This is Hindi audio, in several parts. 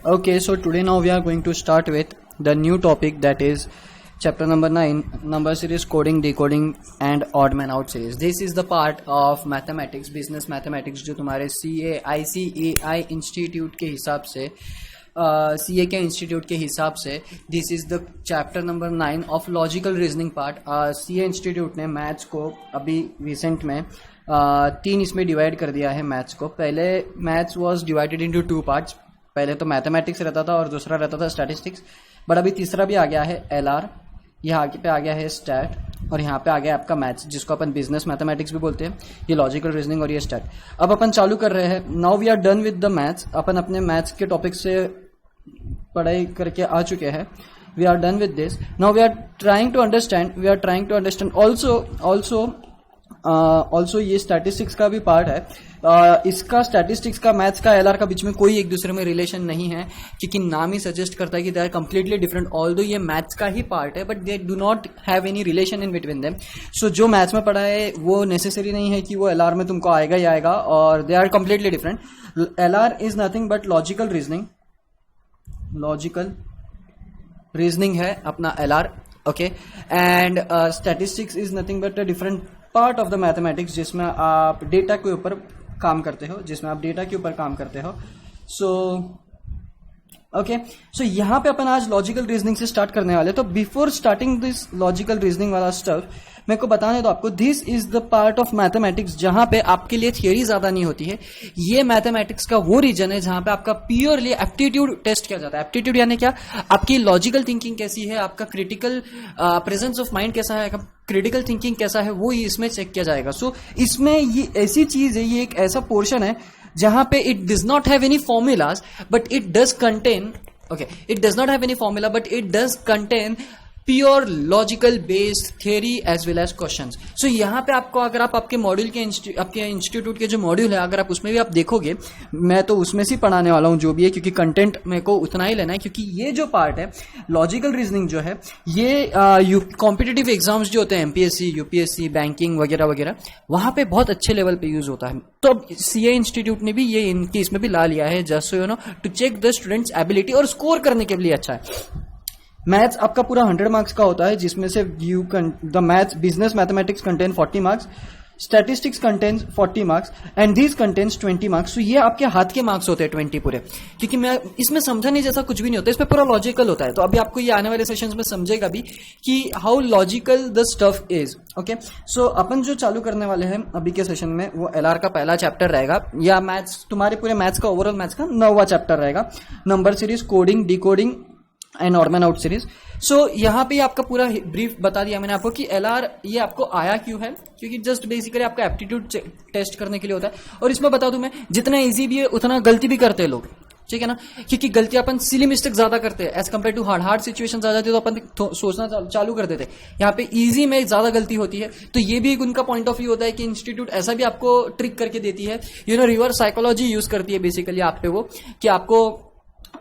Okay, so today now we are going to start with the new topic, that is chapter number 9, number series, coding, decoding and odd man out series. This is the part of mathematics, business mathematics, जो तुम्हारे CAICAI इंस्टीट्यूट के हिसाब से CA के इंस्टीट्यूट के हिसाब से this is the chapter number 9 of logical reasoning part. CA institute ने मैथ्स को अभी रिसेंट में 3 इसमें डिवाइड कर दिया है. मैथ्स को पहले maths was divided into 2 parts. पहले तो मैथमेटिक्स रहता था और दूसरा रहता था स्टैटिस्टिक्स, बट अभी तीसरा भी आ गया है LR. यहाँ पे आ गया है स्टैट और यहाँ पे आ गया आपका मैथ्स, जिसको अपन बिजनेस मैथमेटिक्स भी बोलते हैं. ये लॉजिकल रीजनिंग और ये स्टैट. अब अपन चालू कर रहे हैं. Now we are done with the maths. अपन अपने मैथ्स के टॉपिक से पढ़ाई करके आ चुके हैं. We are done with this. Now we are trying to understand also ये स्टैटिस्टिक्स का भी पार्ट है. इसका स्टैटिस्टिक्स का मैथ्स का LR का बीच में कोई एक दूसरे में रिलेशन नहीं है, क्योंकि नाम ही सजेस्ट करता है कि they are completely different. Although ये मैथ्स का ही पार्ट है, but they do not have any relation in between them. So जो मैथ्स में पढ़ा है वो नेसेसरी नहीं है कि वो LR में तुमको आएगा ही आएगा, और they are completely different. LR is nothing but logical reasoning है अपना LR. Okay, and statistics is nothing but a different part of the mathematics, जिसमें आप डेटा के ऊपर काम करते हो. सो ओके, सो यहाँ पे अपन आज लॉजिकल रीजनिंग से स्टार्ट करने वाले. तो before starting this logical reasoning वाला स्टफ, मेरे को बताने दो आपको, this is the part of mathematics जहां पे आपके लिए थियरी ज्यादा नहीं होती है. ये मैथमेटिक्स का वो रीजन है जहां पे आपका प्योरली एप्टीट्यूड टेस्ट किया जाता है. एप्टीट्यूड यानी क्या? आपकी लॉजिकल थिंकिंग कैसी है, आपका क्रिटिकल प्रेजेंस ऑफ माइंड कैसा है, क्रिटिकल थिंकिंग कैसा है, वो ही इसमें चेक किया जाएगा. सो इसमें ये ऐसी चीज है, ये एक ऐसा पोर्शन है जहां पे it does not have any formulas but it does contain, it does not have any formula but it does contain pure logical based theory as well as questions. So यहाँ पे आपको, अगर आप आपके मॉड्यूल के आपके इंस्टीट्यूट के जो मॉड्यूल है, अगर आप उसमें भी आप देखोगे, मैं तो उसमें से पढ़ाने वाला हूँ जो भी है, क्योंकि कंटेंट मेरे को उतना ही लेना है. क्योंकि ये जो पार्ट है लॉजिकल रीजनिंग जो है, ये कॉम्पिटिटिव एग्जाम्स जो होते हैं MPSC, UPSC, बैंकिंग वगैरह वगैरह, वहां पे बहुत अच्छे लेवल पे यूज होता है. तो अब CA इंस्टीट्यूट ने भी ये इनकी इसमें भी ला लिया है, just so you know to check the students ability, और स्कोर करने के लिए अच्छा है. मैथ्स आपका पूरा 100 मार्क्स का होता है, जिसमें से the maths business mathematics contain 40 marks, statistics contains 40 marks and these contains 20 marks. तो ये आपके हाथ के मार्क्स होते हैं 20 पूरे, क्योंकि मैं इसमें समझा नहीं जैसा कुछ भी नहीं होता, इसमें पूरा लॉजिकल होता है. तो अभी आपको ये आने वाले सेशंस में समझेगा भी कि how logical the stuff is. Okay, so अपन जो चालू करने वाले हैं अभी के सेशन में, वो LR का पहला चैप्टर रहेगा, या मैथ्स तुम्हारे पूरे मैथ्स का ओवरऑल मैथ्स का 9वां चैप्टर रहेगा. Number series, coding, decoding and odd man out series. So यहाँ पे आपका पूरा ब्रीफ बता दिया मैंने आपको कि LR ये आपको आया क्यों है, क्योंकि जस्ट बेसिकली आपका एप्टीट्यूड टेस्ट करने के लिए होता है. और इसमें बता दूं मैं, जितना इजी भी है उतना गलती भी करते हैं लोग, ठीक है ना, क्योंकि गलती अपन सिली मिस्टेक ज्यादा करते हैं as compare to hard situation आ जाती है, तो अपन सोचना चालू कर देते. यहाँ पे इजी में ज्यादा गलती होती है. तो ये भी एक उनका पॉइंट ऑफ व्यू होता है कि इंस्टीट्यूट ऐसा भी आपको ट्रिक करके देती है, रिवर्स साइकोलॉजी यूज करती है बेसिकली आप पे, वो कि आपको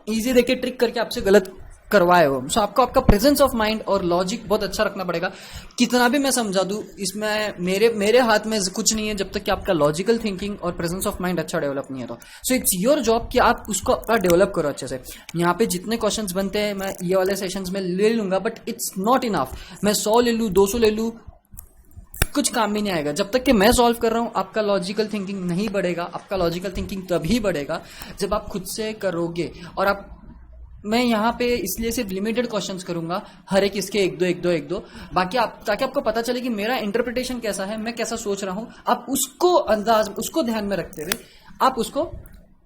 इजी देके ट्रिक करके आपसे गलत करवाए हो. सो आपको आपका प्रेजेंस ऑफ माइंड और लॉजिक बहुत अच्छा रखना पड़ेगा. कितना भी मैं समझा दूं, इसमें मेरे हाथ में कुछ नहीं है जब तक कि आपका लॉजिकल थिंकिंग और प्रेजेंस ऑफ माइंड अच्छा डेवलप नहीं है. तो सो इट्स योर जॉब कि आप उसको अपना डेवलप करो अच्छे से. यहाँ पे जितने क्वेश्चंस बनते हैं मैं ये वाले सेशंस में ले लूंगा, बट इट्स नॉट इनफ. मैं 100 ले लूं, 200 ले लूं, कुछ काम भी नहीं आएगा जब तक कि मैं सॉल्व कर रहा हूं. आपका लॉजिकल थिंकिंग नहीं बढ़ेगा. आपका लॉजिकल थिंकिंग तभी बढ़ेगा जब आप खुद से करोगे. और मैं यहाँ पे इसलिए सिर्फ लिमिटेड क्वेश्चंस करूंगा, हर एक इसके एक दो, बाकी ताकि आपको पता चले कि मेरा इंटरप्रिटेशन कैसा है, मैं कैसा सोच रहा हूं. आप उसको ध्यान में रखते हुए आप उसको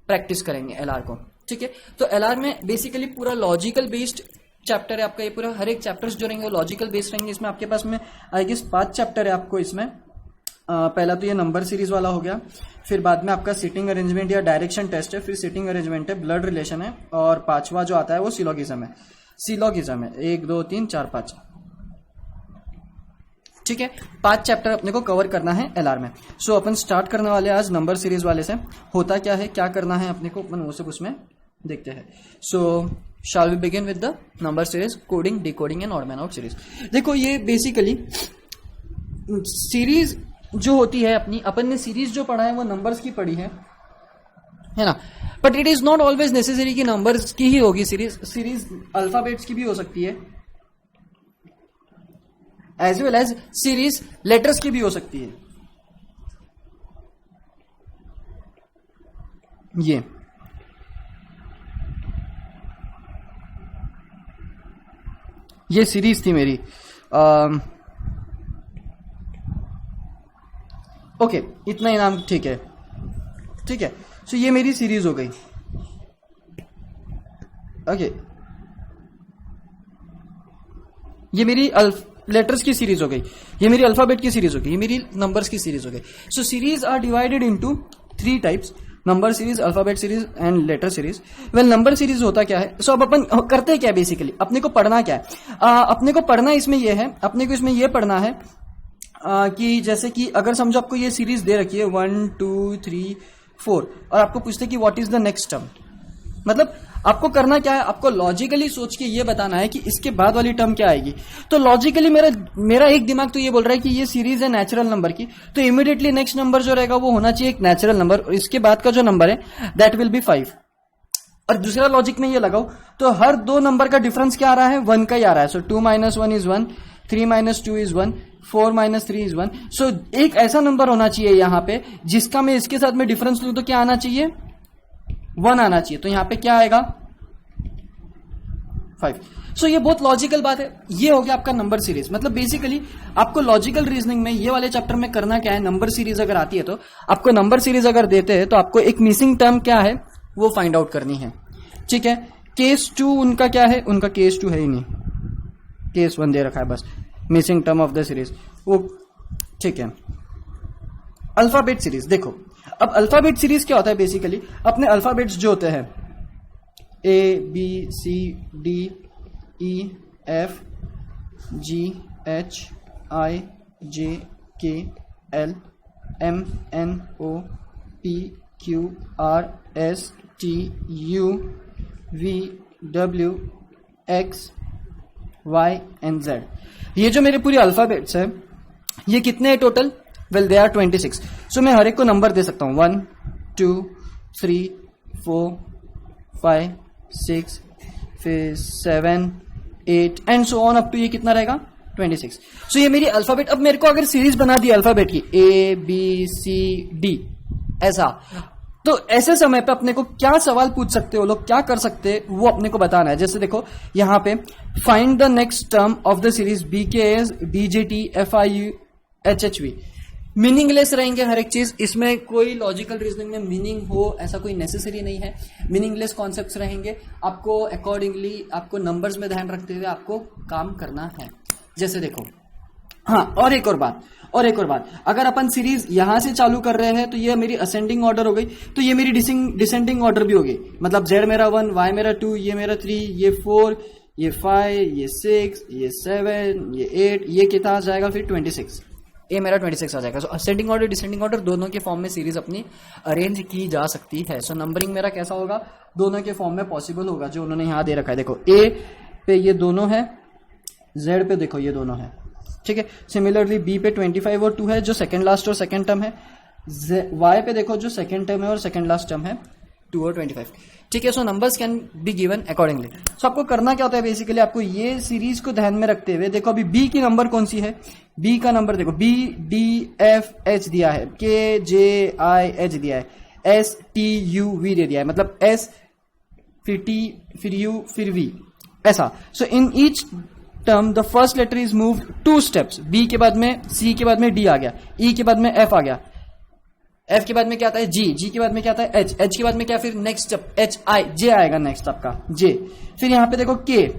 प्रैक्टिस करेंगे LR को, ठीक है. तो LR में बेसिकली पूरा लॉजिकल बेस्ड चैप्टर है आपका. ये पूरा हर एक चैप्टर्स जो रहेंगे वो लॉजिकल बेस्ड रहेंगे. इसमें आपके पास में आई गेस 5 चैप्टर है आपको इसमें. पहला तो ये नंबर सीरीज वाला हो गया, फिर बाद में आपका सिटिंग अरेंजमेंट या डायरेक्शन टेस्ट है, फिर सिटिंग अरेंजमेंट है, ब्लड रिलेशन है, और 5वां जो आता है वो सिलोगिज्म है. 1 2 3 4 5, ठीक है. 5 चैप्टर अपने को कवर करना है LR में. सो अपन स्टार्ट करने वाले आज नंबर सीरीज वाले से. होता क्या है, क्या करना है अपने को, अपन वो सब उसमें देखते हैं. So shall we begin with the number series, coding, decoding and odd man out series. देखो ये बेसिकली सीरीज जो होती है अपनी, अपन ने सीरीज जो पढ़ा है वो नंबर्स की पढ़ी है. है ना। But it is not always necessary कि नंबर्स की ही होगी सीरीज, सीरीज अल्फाबेट्स की भी हो सकती है, as well as series letters की भी हो सकती है। ये सीरीज थी मेरी। ओके, इतना ही नाम ठीक है, ठीक है। सो ये मेरी सीरीज हो गई। ओके, ये मेरी लेटर्स की सीरीज हो गई, ये मेरी अल्फाबेट की सीरीज हो गई, ये मेरी नंबर्स की सीरीज हो गई। So series are divided into 3 types, number series, alphabet series and letter series. Well, number series होता क्या है? सो अब अपन करते क्या है, बेसिकली अपने को पढ़ना क्या है? अपने को पढ़ना इसमें यह है, अपने को इसमें यह पढ़ना है कि जैसे कि अगर समझो आपको ये सीरीज दे रखी है 1 2 3 4 और आपको पूछते कि what is the next term, मतलब आपको करना क्या है, आपको लॉजिकली सोच के ये बताना है कि इसके बाद वाली टर्म क्या आएगी। तो लॉजिकली मेरा एक दिमाग तो ये बोल रहा है कि ये सीरीज है नेचुरल नंबर की, तो इमीडिएटली नेक्स्ट नंबर जो रहेगा वो होना चाहिए एक नेचुरल नंबर, और इसके बाद का जो नंबर है दैट विल बी 5। और दूसरा लॉजिक में ये लगाओ तो हर 2 नंबर का डिफरेंस क्या आ रहा है? 1 का ही आ रहा है। सो 2 - 1 इज 1, 3 - 2 इज 1, 4 - 3 इज 1। सो एक ऐसा नंबर होना चाहिए यहां पे जिसका मैं इसके साथ में डिफरेंस लूं तो क्या आना चाहिए? 1 आना चाहिए। तो यहां पे क्या आएगा? 5। सो ये बहुत लॉजिकल बात है। ये हो गया आपका नंबर सीरीज। मतलब बेसिकली आपको लॉजिकल रीजनिंग में ये वाले चैप्टर में करना क्या है, नंबर सीरीज अगर आती है तो आपको नंबर सीरीज अगर देते हैं तो आपको एक मिसिंग टर्म क्या है वो फाइंड आउट करनी है, ठीक है। केस 2 उनका क्या है? उनका केस 2 है ही नहीं, केस 1 दे रखा है बस, missing term of the series वो, ठीक है। अल्फाबेट सीरीज देखो, अब अल्फाबेट सीरीज क्या होता है? बेसिकली अपने अल्फाबेट्स जो होते हैं ABCDEFGHIJKLMNOPQRSTUVWXY and Z, ये जो मेरे पूरे अल्फाबेट्स है ये कितने हैं टोटल? Well they are 26। सो मैं हर एक को नंबर दे सकता हूं 1 2 3 4 5 6 फिर 7 8 and so on up to ये कितना रहेगा? 26। सो ये मेरी अल्फाबेट। अब मेरे को अगर सीरीज बना दी अल्फाबेट की ABCD ऐसा, तो ऐसे समय पे अपने को क्या सवाल पूछ सकते हो लोग, क्या कर सकते हैं वो अपने को बताना है। जैसे देखो यहां पे find the next term of the series BKS DJT FIU HHV। Meaningless रहेंगे हर एक चीज, इसमें कोई लॉजिकल रीजनिंग में मीनिंग हो ऐसा कोई नेसेसरी नहीं है। मीनिंगलेस कॉन्सेप्ट्स रहेंगे, आपको अकॉर्डिंगली आपको नंबर्स में ध्यान रखते हुए आपको काम करना है। जैसे देखो, हाँ, और एक और बात, अगर अपन सीरीज यहां से चालू कर रहे हैं तो ये मेरी असेंडिंग ऑर्डर हो गई, तो ये मेरी डिसेंडिंग ऑर्डर भी होगी। मतलब Z मेरा 1, Y मेरा 2, ये मेरा 3, ये 4, ये 5, ये 6, ये 7, ये 8, ये कितना आ जाएगा फिर 26, ये मेरा 26 आ जाएगा। सो असेंडिंग ऑर्डर डिसेंडिंग ऑर्डर दोनों के फॉर्म में सीरीज अपनी अरेंज की जा सकती है। सो नंबरिंग मेरा कैसा होगा? दोनों के फॉर्म में पॉसिबल होगा जो उन्होंने यहां दे रखा है। देखो A पे ये दोनों है, Z पे देखो ये दोनों है, ठीक है। सिमिलरली B पे 25 और 2 है जो सेकंड लास्ट और सेकंड टर्म है। Y पे देखो जो सेकंड टर्म है और सेकंड लास्ट टर्म है 2 और 25, ठीक है। So numbers can be given accordingly. So आपको करना क्या होता है? बेसिकली आपको ये सीरीज को ध्यान में रखते हुए देखो अभी B की नंबर कौन सी है? B का नंबर देखो B D F H दिया है, K J I H दिया है, S T U V दे दिया है, मतलब S फिर T फिर U फिर V ऐसा। So in each term the first letter is moved 2 steps. B के बाद में C के बाद में D आ गया, E के बाद में F आ गया, F के बाद में क्या आता है? G के बाद में क्या आता है? H के बाद में क्या? फिर नेक्स्ट स्टेप HI J आएगा नेक्स्ट आपका J। फिर यहां पे देखो K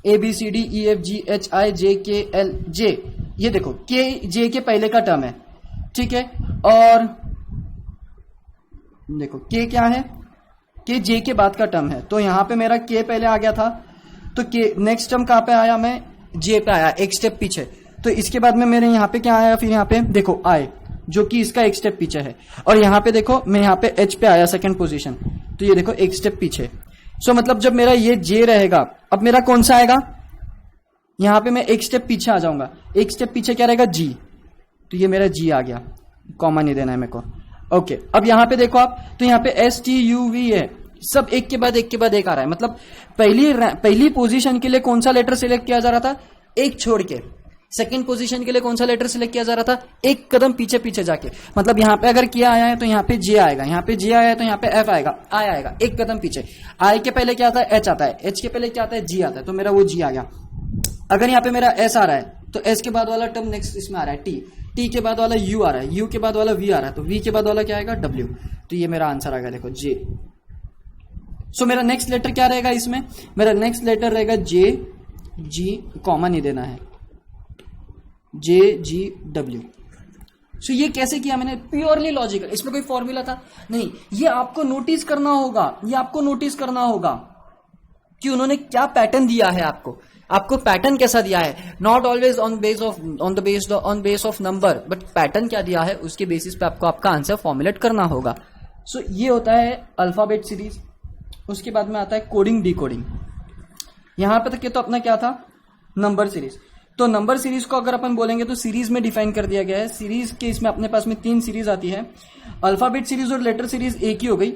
ABCDEFGHIJKL J, ये देखो K J के पहले का टर्म है, ठीक है। और देखो K क्या है? K J के बाद का टर्म है, तो यहां पे मेरा K पहले आ गया था, तो K नेक्स्ट टर्म कहां पे आया? मैं J पे आया, एक स्टेप पीछे। तो इसके बाद में मेरे यहां पे क्या आया? फिर यहां पे देखो I जो कि इसका एक स्टेप पीछे है, और यहां पे देखो मैं यहां पे H पे आया सेकंड पोजीशन, तो ये देखो एक स्टेप पीछे। सो मतलब जब मेरा ये J रहेगा, अब मेरा कौन सा आएगा? यहां पे मैं एक स्टेप पीछे आ जाऊंगा, एक स्टेप पीछे क्या रहेगा? G, तो ये मेरा G आ गया, कॉमा नहीं देना है मेरे को। ओके, अब यहां पे देखो आप, तो यहां पे STUV है, सब एक के बाद एक के बाद एक आ रहा है। मतलब पहली पोजीशन के लिए कौन सा लेटर सिलेक्ट किया जा रहा था, एक छोड़ के। सेकंड पोजीशन के लिए कौन सा लेटर सिलेक्ट किया जा रहा था, एक कदम पीछे पीछे जाके। मतलब यहां पे अगर किया आया है तो यहां पे J आएगा, यहां पे J आया है तो यहां पे F आएगा, I आएगा, एक कदम पीछे। I के पहले क्या आता है, H आता है, H के पहले क्या आता है, G आता है, तो मेरा वो G आ गया। अगर यहाँ पे मेरा S आ रहा है तो S के बाद वाला टर्म नेक्स्ट इसमें आ रहा है T, T के बाद वाला U आ रहा है, U के बाद वाला V आ रहा है, तो V के बाद वाला क्या आएगा, W। तो ये मेरा आंसर आ गया, देखो J। सो मेरा नेक्स्ट लेटर क्या रहेगा इसमें, मेरा नेक्स्ट लेटर रहेगा J G, कॉमा नहीं देना है, J G W। सो ये कैसे किया मैंने, प्योरली लॉजिकल, इसमें कोई फॉर्मूला था नहीं। ये आपको नोटिस करना होगा, ये आपको नोटिस करना होगा कि उन्होंने क्या पैटर्न दिया है आपको पैटर्न कैसा दिया है। Not always on base of number, but pattern क्या दिया है उसके बेसिस पे आपको आपका आंसर फॉर्मुलेट करना होगा। सो ये होता है अल्फाबेट सीरीज। उसके बाद में आता है कोडिंग डिकोडिंग। यहां पे तक ये तो अपना क्या था, नंबर सीरीज। तो नंबर सीरीज को अगर अपन बोलेंगे तो सीरीज में डिफाइन कर दिया गया है। सीरीज के इसमें अपने पास में 3 सीरीज आती है। अल्फाबेट सीरीज और लेटर सीरीज एक ही हो गई,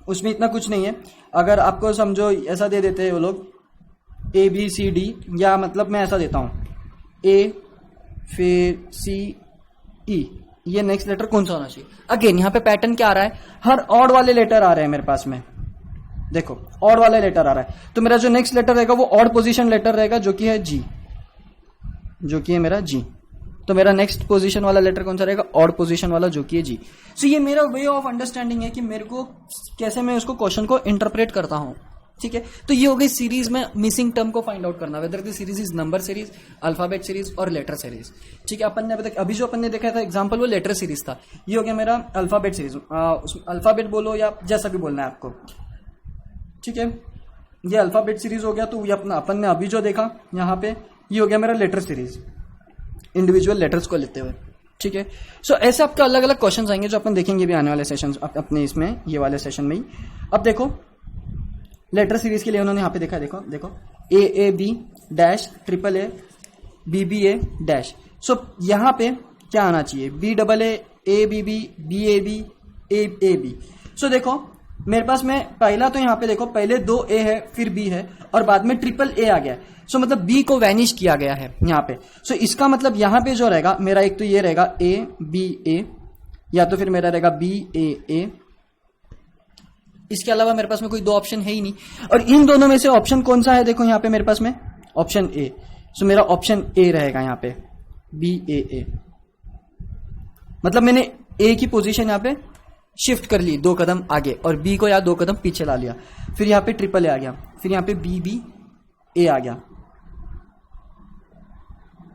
उसमें इतना कुछ नहीं है। अगर आपको समझो ऐसा दे देते हैं वो लोग ABCD, या मतलब मैं ऐसा देता हूं A फिर CE, ये नेक्स्ट लेटर कौन सा होना चाहिए। अगेन यहाँ पे पैटर्न क्या आ रहा है, हर ऑड वाले लेटर आ रहे हैं मेरे पास में, देखो ऑड वाला लेटर आ रहा है, तो मेरा जो नेक्स्ट लेटर रहेगा वो ऑड पोजीशन लेटर रहेगा, जो कि है G, जो कि है मेरा G। तो मेरा नेक्स्ट पोजीशन वाला लेटर कौन सा रहेगा, ऑड पोजीशन वाला, जो कि है G। सो ये मेरा वे ऑफ अंडरस्टैंडिंग है कि मेरे को कैसे मैं उसको क्वेश्चन को इंटरप्रेट करता हूं, ठीक है। तो ये हो गई सीरीज में मिसिंग टर्म को फाइंड आउट करना, whether the series is number series, alphabet series और लेटर सीरीज, ठीक है। अपन ने अभी जो अपन ने देखा था एग्जांपल, वो लेटर सीरीज था। ये हो गया मेरा अल्फाबेट सीरीज, अल्फाबेट बोलो या जैसा भी बोलना है आपको, ठीक है। ये अल्फाबेट सीरीज हो गया। तो ये अपना अपन ने अभी जो देखा यहाँ पे, ये हो गया मेरा लेटर सीरीज, इंडिविजुअल लेटर्स को लेते हुए, ठीक है। सो ऐसे आपके अलग अलग क्वेश्चन आएंगे जो अपन देखेंगे भी आने वाले सेशन अपने इसमें, ये वाले सेशन में ही। अब देखो लेटर सीरीज के लिए उन्होंने यहाँ पे देखा, देखो AAB dash AAA BBA dash. So यहाँ पे क्या आना चाहिए, BAA ABB BAB AAB। सो देखो मेरे पास में पहला, तो यहाँ पे देखो पहले 2 A है फिर B है और बाद में AAA आ गया। सो मतलब B को वैनिश किया गया है यहाँ पे। सो इसका मतलब यहाँ पे जो रहेगा मेरा, एक तो ये रहेगा ABA, या तो फिर मेरा रहेगा BAA। इसके अलावा मेरे पास में कोई 2 ऑप्शन है ही नहीं, और इन दोनों में से ऑप्शन कौन सा है, देखो यहाँ पे मेरे पास में ऑप्शन A। सो मेरा ऑप्शन A रहेगा यहाँ पे, BAA। मतलब मैंने A की पोजीशन यहाँ पे शिफ्ट कर ली 2 कदम आगे, और B को या 2 कदम पीछे ला लिया। फिर यहाँ पे AAA आ गया, फिर यहाँ पे BBA आ गया।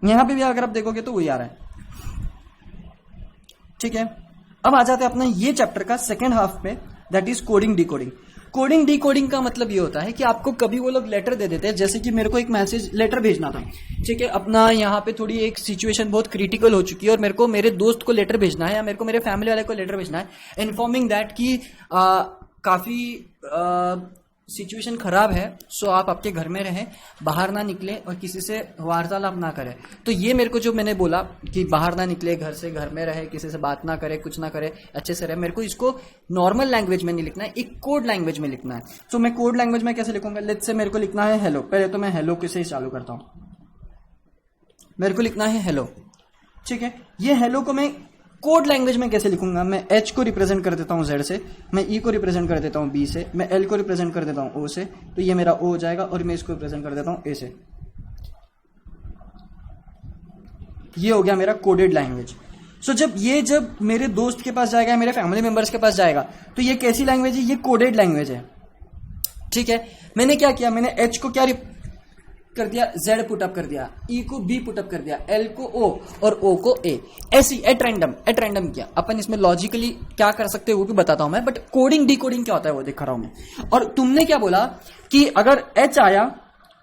यहां पे भी अगर आप देखोगे तो वही आ रहा है, ठीक है। अब आ जाते हैं अपना ये चैप्टर का सेकंड हाफ पे, that is coding decoding. Coding decoding का मतलब ये होता है कि आपको कभी वो लोग लेटर दे देते हैं, जैसे कि मेरे को एक मैसेज लेटर भेजना था, ठीक है। अपना यहाँ पे थोड़ी एक सिचुएशन बहुत क्रिटिकल हो चुकी है और मेरे को मेरे दोस्त को लेटर भेजना है, या मेरे को मेरे फैमिली वाले को लेटर भेजना है, इन्फॉर्मिंग दैट कि काफी सिचुएशन खराब है। सो आप आपके घर में रहें, बाहर ना निकले और किसी से वार्तालाप ना करें। तो ये मेरे को जो मैंने बोला कि बाहर ना निकले, घर से घर में रहे, किसी से बात ना करे, कुछ ना करे, अच्छे से रहे, मेरे को इसको नॉर्मल लैंग्वेज में नहीं लिखना है, एक कोड लैंग्वेज में लिखना है। सो मैं कोड लैंग्वेज में कैसे लिखूंगा, लेट्स से मेरे को लिखना है हेलो। पहले तो मैं हेलो से ही चालू करता हूं, मेरे को लिखना है हेलो, ठीक है। ये हेलो को मैं कोड लैंग्वेज में कैसे लिखूंगा, मैं H को रिप्रेजेंट कर देता हूं Z से, मैं E को रिप्रेजेंट कर देता हूं B से, मैं L को रिप्रेजेंट कर देता हूं O से, तो ये मेरा O हो जाएगा, और मैं इसको रिप्रेजेंट कर देता हूं A से। ये हो गया मेरा कोडेड लैंग्वेज। सो जब मेरे दोस्त के पास जाएगा, मेरे फैमिली मेंबर्स के पास जाएगा, तो ये कैसी लैंग्वेज है, ये कोडेड लैंग्वेज है, ठीक है। मैंने क्या किया, मैंने H को क्या कर दिया, Z पुटअप कर दिया, E को B पुटअप कर दिया, L को O और O को A, ऐसी एट रैंडम किया। अपन इसमें लॉजिकली क्या कर सकते हैं वो भी बताता हूं मैं, बट कोडिंग डिकोडिंग क्या होता है वो दिखा रहा हूं मैं। और तुमने क्या बोला कि अगर H आया,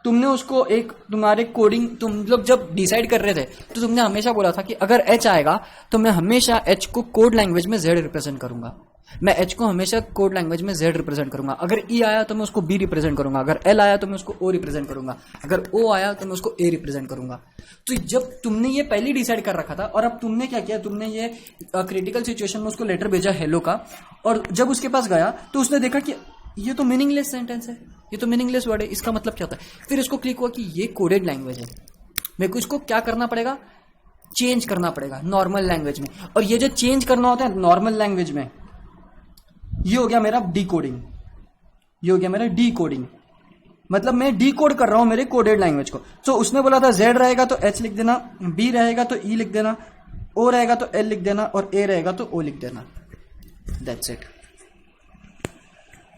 तुमने उसको एक तुम्हारे कोडिंग, तुम लोग जब डिसाइड कर रहे थे तो तुमने हमेशा बोला था कि अगर H आएगा तो मैं हमेशा H को कोड लैंग्वेज में Z रिप्रेजेंट करूंगा। मैं एच को हमेशा कोड लैंग्वेज में जेड रिप्रेजेंट करूंगा। अगर ई आया तो मैं उसको बी रिप्रेजेंट करूंगा, अगर एल आया तो मैं उसको ओ रिप्रेजेंट करूंगा, अगर ओ आया तो मैं उसको ए रिप्रेजेंट करूंगा। तो जब तुमने ये पहले डिसाइड कर रखा था और अब तुमने क्या किया, तुमने ये क्रिटिकल सिचुएशन में उसको लेटर भेजा हेलो का, और जब उसके पास गया तो उसने देखा कि ये तो मीनिंगलेस सेंटेंस है, ये तो मीनिंगलेस वर्ड है, इसका मतलब क्या होता है। फिर इसको क्लिक हुआ कि ये कोडेड लैंग्वेज है, मेरे को इसको क्या करना पड़ेगा, चेंज करना पड़ेगा नॉर्मल लैंग्वेज में। और ये जो चेंज करना होता है नॉर्मल लैंग्वेज में, ये हो गया मेरा डिकोडिंग, ये हो गया मेरा डिकोडिंग। मतलब मैं डिकोड कर रहा हूं मेरे कोडेड लैंग्वेज को। तो उसने बोला था जेड रहेगा तो एच लिख देना, बी रहेगा तो ई लिख देना, ओ रहेगा तो एल लिख देना, और ए रहेगा तो ओ लिख देना। That's it.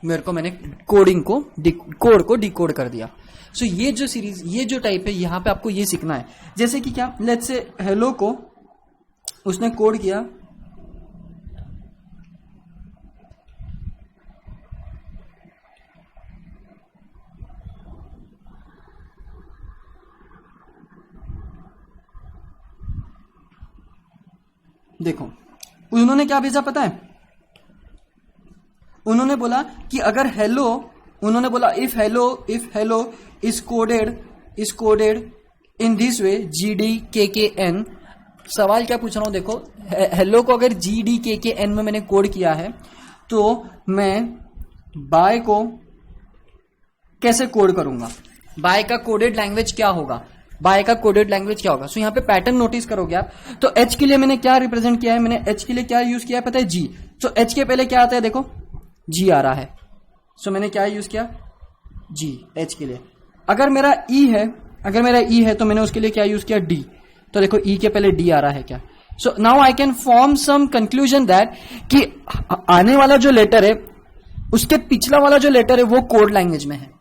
मेरे को मैंने कोडिंग को कोड को डिकोड कर दिया। सो ये जो सीरीज, ये जो टाइप है, यहां पे आपको ये सीखना है। जैसे कि क्या, लेट्स से हेलो को उसने कोड किया, देखो उन्होंने क्या भेजा पता है, उन्होंने बोला कि अगर हेलो, उन्होंने बोला if hello is coded in this way GDKKN। सवाल क्या पूछ रहा हूं, देखो हेलो को अगर GDKKN में मैंने कोड किया है तो मैं बाय को कैसे कोड करूंगा, बाय का कोडेड लैंग्वेज क्या होगा, बाय का कोडेड लैंग्वेज क्या होगा। सो यहाँ पे पैटर्न नोटिस करोगे आप, तो एच के लिए मैंने क्या रिप्रेजेंट किया है, मैंने एच के लिए क्या यूज किया है पता है, जी। सो एच के पहले क्या आता है, देखो जी आ रहा है। सो मैंने क्या यूज किया, जी एच के लिए। अगर मेरा ई है, अगर मेरा ई है तो मैंने उसके लिए क्या यूज किया, डी। तो देखो ई के पहले डी आ रहा है क्या। So now I can form some conclusion that कि आने वाला जो लेटर है उसके पिछला वाला जो लेटर है वो कोड लैंग्वेज में है।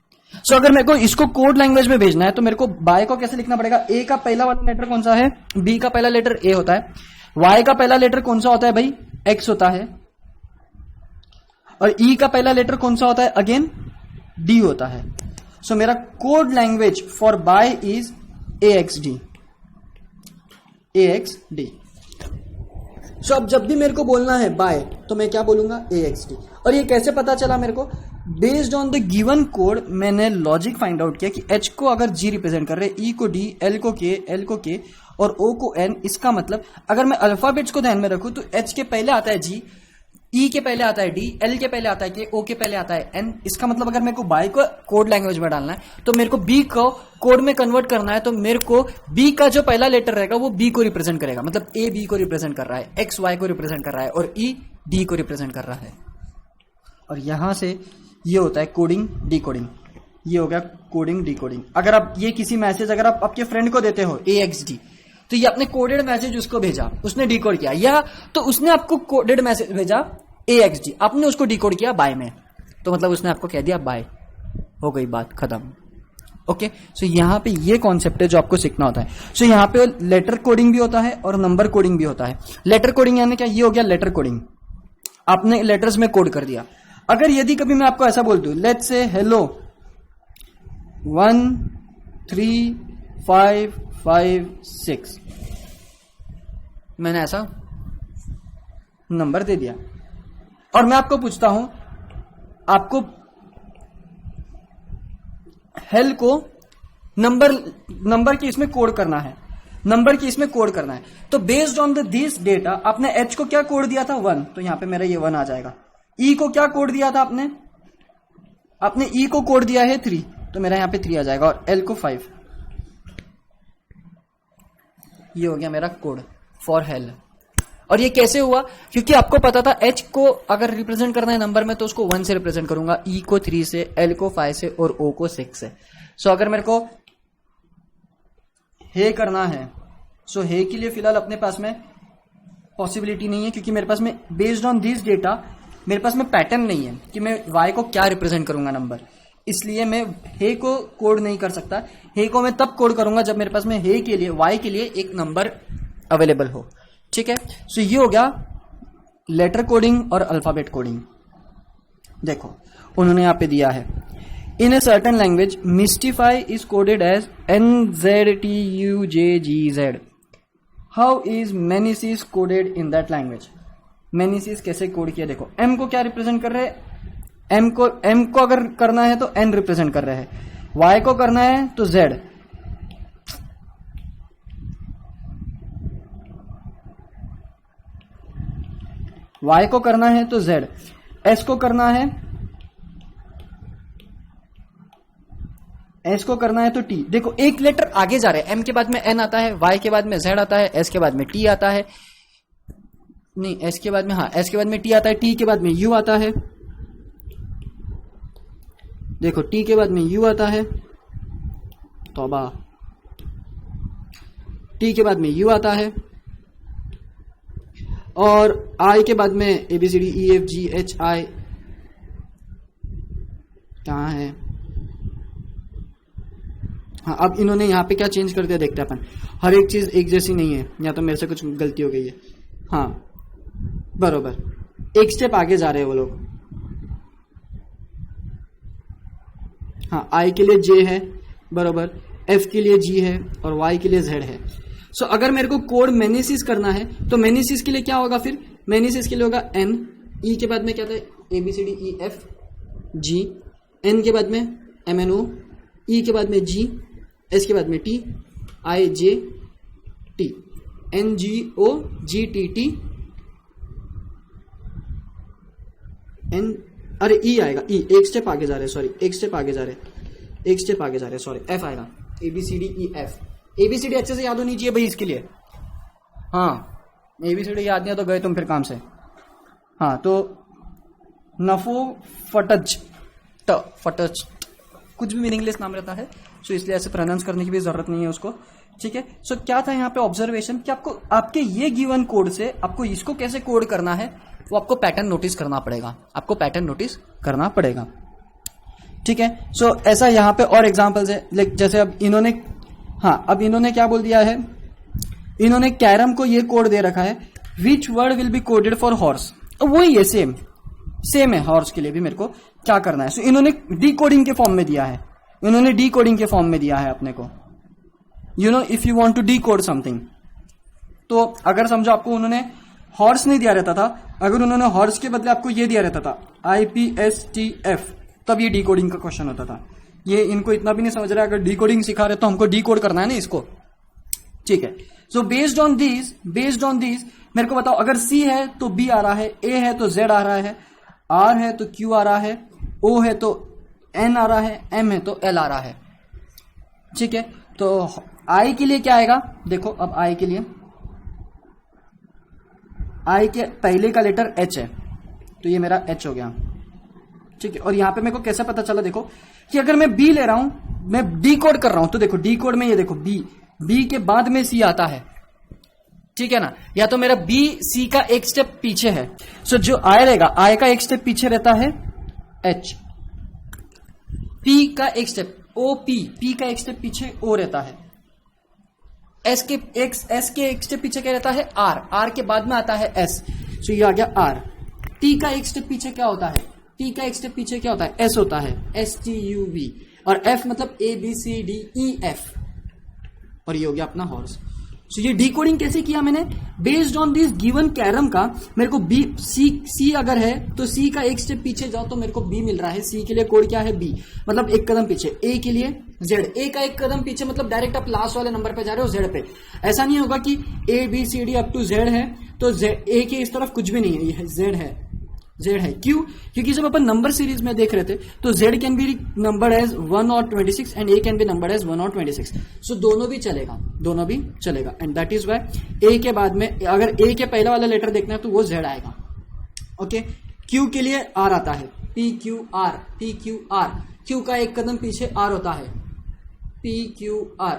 सो अगर मेरे को इसको कोड लैंग्वेज में भेजना है तो मेरे को बाय को कैसे लिखना पड़ेगा, ए का पहला वाला लेटर कौन सा है, बी का पहला लेटर ए होता है, वाई का पहला लेटर कौन सा होता है भाई, एक्स होता है, और ई का पहला लेटर कौन सा होता है, अगेन डी होता है। सो मेरा code language for bye is AXD। So अब जब भी मेरे को बोलना है बाय तो मैं क्या बोलूंगा, AXD। और ये कैसे पता चला मेरे को, based on the given code मैंने लॉजिक फाइंड आउट किया कि H को अगर G रिप्रेजेंट कर रहे, E को D, L को K, L को K और O को N। इसका मतलब अगर मैं अल्फाबेट्स को ध्यान में रखूं तो H के पहले आता है G, E के पहले आता है D, L के पहले आता है K, O के पहले आता है N। इसका मतलब अगर मेरे को बाय को कोड लैंग्वेज में डालना है तो मेरे को B को कोड में कन्वर्ट करना है, तो मेरे को B का जो पहला लेटर रहेगा वो B को रिप्रेजेंट करेगा। मतलब A B को रिप्रेजेंट कर रहा है, X Y को रिप्रेजेंट कर रहा है और E D को रिप्रेजेंट कर रहा है। और यहां से ये होता है कोडिंग डिकोडिंग। ये हो गया कोडिंग डिकोडिंग। अगर आप ये किसी मैसेज अगर आप आपके फ्रेंड को देते हो AXD, तो ये आपने कोडेड मैसेज उसको भेजा, उसने डिकोड किया, या तो उसने आपको कोडेड मैसेज भेजा AXD, आपने उसको डिकोड किया बाय में, तो मतलब उसने आपको कह दिया बाय, हो गई बात खत्म। ओके, सो यहाँ पे ये कॉन्सेप्ट है जो आपको सीखना होता है। सो यहाँ पे लेटर कोडिंग भी होता है और नंबर कोडिंग भी होता है। लेटर कोडिंग यानी क्या, ये हो गया लेटर कोडिंग, आपने लेटर्स में कोड कर दिया। अगर यदि कभी मैं आपको ऐसा बोल दूं, लेट्स से हेलो 1 3 5 5 6, मैंने ऐसा नंबर दे दिया और मैं आपको पूछता हूं, आपको हेल को नंबर की इसमें कोड करना है, नंबर की इसमें कोड करना है। तो बेस्ड ऑन दिस डेटा आपने एच को क्या कोड दिया था, 1, तो यहां पे मेरा ये 1 आ जाएगा। ई को क्या कोड दिया था आपने ई को कोड दिया है 3, तो मेरा यहां पे 3 आ जाएगा, और एल को 5। ये हो गया मेरा कोड फॉर हेल। और ये कैसे हुआ, क्योंकि आपको पता था एच को अगर रिप्रेजेंट करना है नंबर में तो उसको 1 से रिप्रेजेंट करूंगा, ई को 3 से, एल को 5 से और ओ को 6 से। सो अगर मेरे को हे करना है, सो हे के लिए फिलहाल अपने पास में पॉसिबिलिटी नहीं है, क्योंकि मेरे पास में बेस्ड ऑन दिस डेटा मेरे पास में पैटर्न नहीं है कि मैं वाई को क्या रिप्रेजेंट करूंगा नंबर, इसलिए मैं हे को कोड नहीं कर सकता। हे को मैं तब कोड करूंगा जब मेरे पास में हे के लिए, वाई के लिए एक नंबर अवेलेबल हो। ठीक है, सो ये हो गया लेटर कोडिंग और अल्फाबेट कोडिंग। देखो उन्होंने यहां पे दिया है, in a certain language mystify is coded as NZTUJGZ। How is menace is coded in that language. मैनी सीज कैसे कोड किया, देखो एम को क्या रिप्रेजेंट कर रहे हैं, एम को अगर करना है तो एन रिप्रेजेंट कर रहे हैं, वाई को करना है तो जेड, वाई को करना है तो जेड, एस को करना है, एस को करना है तो टी। देखो एक लेटर आगे जा रहे हैं, एम के बाद में एन आता है, वाई के बाद में जेड आता है, एस के बाद में टी आता है, नहीं एस के बाद में, हाँ एस के बाद में टी आता है, टी के बाद में यू आता है, देखो टी के बाद में यू आता है, तौबा, टी के बाद में यू आता है, और आई के बाद में A B C D E F G H I, कहां है, हाँ अब इन्होंने यहाँ पे क्या चेंज कर दिया देखते हैं अपन, हर एक चीज एक जैसी नहीं है, या तो मेरे से कुछ गलती हो गई है, हाँ बरोबर, एक स्टेप आगे जा रहे हैं वो लोग, हाँ आई के लिए जे है बरोबर, एफ के लिए जी है और वाई के लिए जेड है। सो अगर मेरे को कोड मैनीसिस करना है तो मैनीसिस के लिए क्या होगा, फिर मैनीसिस के लिए होगा एन, ई के बाद में क्या था, A B C D E F G, N के बाद में एम एन ओ, ई के बाद में जी, एस के बाद में टी, आई जे टी, एन जी ओ जी टी टी, एन, अरे ई आएगा, ई एक स्टेप आगे जा रहे, सॉरी एक स्टेप आगे जा रहे, एक स्टेप आगे जा रहे, सॉरी एफ आएगा, A B C D E F, A B C D अच्छे से याद होनी चाहिए भाई इसके लिए, हाँ ए बी सी डी याद नहीं है तो गए तुम फिर काम से, हाँ तो नफो फटज ट फटज, कुछ भी मीनिंगलेस नाम रहता है, सो इसलिए ऐसे प्रोनाउंस करने की भी जरूरत नहीं है उसको, ठीक है। सो क्या था यहाँ पे ऑब्जर्वेशन कि आपको आपके ये गिवन कोड से आपको इसको कैसे कोड करना है वो आपको पैटर्न नोटिस करना पड़ेगा, आपको पैटर्न नोटिस करना पड़ेगा, ठीक है। सो ऐसा यहाँ पे और एग्जांपल्स है, लाइक जैसे अब इन्होंने, हाँ अब इन्होंने क्या बोल दिया है, इन्होंने कैरम को ये कोड दे रखा है, which word will be coded for horse, वही है सेम है, हॉर्स के लिए भी मेरे को क्या करना है। सो इन्होंने डी कोडिंग के फॉर्म में दिया है, इन्होंने डी कोडिंग के फॉर्म में दिया है अपने को, you know if you want to decode something, तो अगर समझो आपको उन्होंने हॉर्स नहीं दिया रहता था, अगर उन्होंने हॉर्स के बदले आपको ये दिया रहता था IPSTF, तब ये डी कोडिंग का क्वेश्चन होता था। ये इनको इतना भी नहीं समझ रहा, अगर डी कोडिंग सिखा रहे तो हमको डी कोड करना है ना इसको, ठीक है। सो बेस्ड ऑन दिस मेरे को बताओ, अगर C है तो B आ रहा है, A है तो Z आ रहा है, R है तो Q आ रहा है, O है तो N आ रहा है, M है तो L आ रहा है, ठीक है। तो I के लिए क्या आएगा, देखो अब I के लिए, I के पहले का लेटर H है तो ये मेरा H हो गया, ठीक है। और यहां पे मेरे को कैसे पता चला, देखो कि अगर मैं B ले रहा हूं, मैं डी कोड कर रहा हूं, तो देखो डी कोड में ये देखो B के बाद में C आता है, ठीक है ना, या तो मेरा B C का एक स्टेप पीछे है, सो जो I रहेगा, I का एक स्टेप पीछे रहता है H, P का एक स्टेप P का एक स्टेप पीछे O रहता है, S के एक स्टेप पीछे क्या रहता है R के बाद में आता है S, सो ये आ गया R। T का एक स्टेप पीछे क्या होता है, T का एक स्टेप पीछे क्या होता है, S होता है, STUV, और F मतलब ABCDEF, और ये हो गया अपना हॉर्स। सो ये डिकोडिंग कैसे किया मैंने, based on this given carrom का, मेरे को B C अगर है तो C का एक स्टेप पीछे जाओ तो मेरे को B मिल रहा है, C के लिए कोड क्या है B, मतलब एक कदम पीछे, A के लिए Z, A का एक कदम पीछे मतलब डायरेक्ट आप लास्ट वाले नंबर पे जा रहे हो Z पे, ऐसा नहीं होगा कि ABCD अप टू Z है तो A के इस तरफ कुछ भी नहीं है, ये Z है, क्यों, क्योंकि जब अपन नंबर सीरीज में देख रहे थे तो Z can be numbered as 1 और 26 and A can be numbered as 1 और 26, सो दोनों भी चलेगा, and that is why A के बाद में अगर A के पहला वाला लेटर देखना है तो वो Z आएगा, ओके। Q के लिए R आता है, PQR, Q का एक कदम पीछे R होता है, PQR,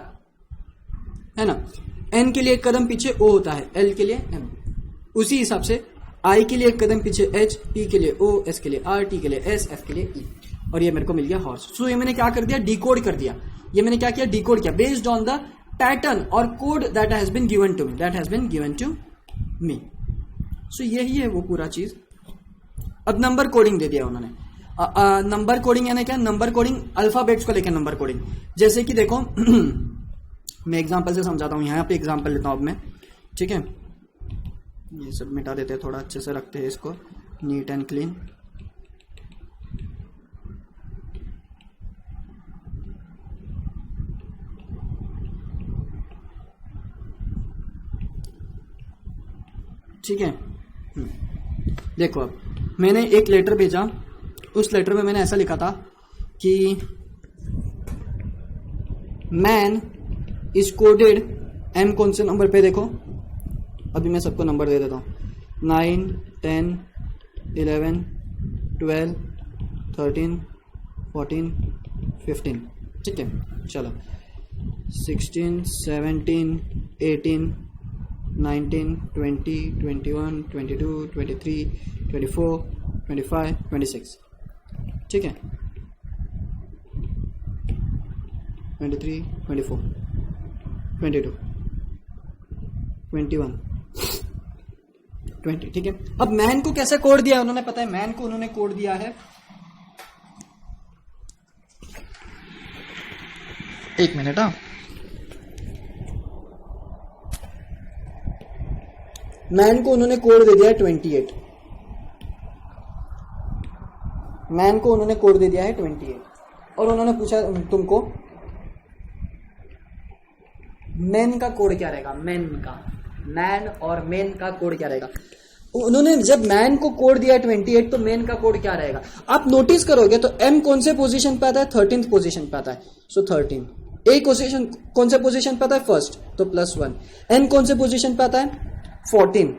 है ना। N के लिए एक कदम पीछे O होता है, L के लिए M, उसी हिसाब से I के लिए एक कदम पीछे H, P के लिए O, S के लिए R, T के लिए S, F के लिए E, और ये मेरे को मिल गया हॉर्स। सो ये मैंने क्या कर दिया, डिकोड कर दिया, ये मैंने क्या किया, डिकोड किया बेस्ड ऑन द पैटर्न और code that has been given to me, सो यही है वो पूरा चीज। अब नंबर कोडिंग दे दिया उन्होंने, नंबर कोडिंग यानी क्या, नंबर कोडिंग अल्फाबेट्स को लेकर नंबर कोडिंग, जैसे कि देखो मैं एग्जांपल से समझाता हूं, यहां पे एग्जांपल लेता हूं अब मैं, ठीक है। ये सब मिटा देते हैं, थोड़ा अच्छे से रखते हैं इसको नीट एंड क्लीन। ठीक है, देखो अब मैंने एक लेटर भेजा, उस लेटर में मैंने ऐसा लिखा था कि मैन इज कोडेड एम कौन से नंबर पे, देखो अभी मैं सबको नंबर दे देता हूँ 9, 10, 11, 12, 13, 14, 15। ठीक है, चलो 16, 17, 18, 19, 20, 21, 22, 23, 24, 25, 26। ठीक है, 23, 24, 22, 21, 20। ठीक है, अब मैन को कैसे कोड दिया उन्होंने, पता है मैन को उन्होंने कोड दिया है, एक मिनट, हाँ, मैन को उन्होंने कोड दे दिया है 28। मैन को उन्होंने कोड दे दिया है 28 और उन्होंने पूछा तुमको मैन का कोड क्या रहेगा, मैन का, मैन और मैन का कोड क्या रहेगा। उन्होंने जब मैन को कोड दिया 28 तो मैन का कोड क्या रहेगा। आप नोटिस करोगे तो एम कौन से पोजीशन पे आता है, 13th पोजीशन पे आता है, सो 13। ए पोजीशन कौन से पोजीशन पे आता है, फर्स्ट, तो +1। एन कौन से पोजीशन पे आता है, 14,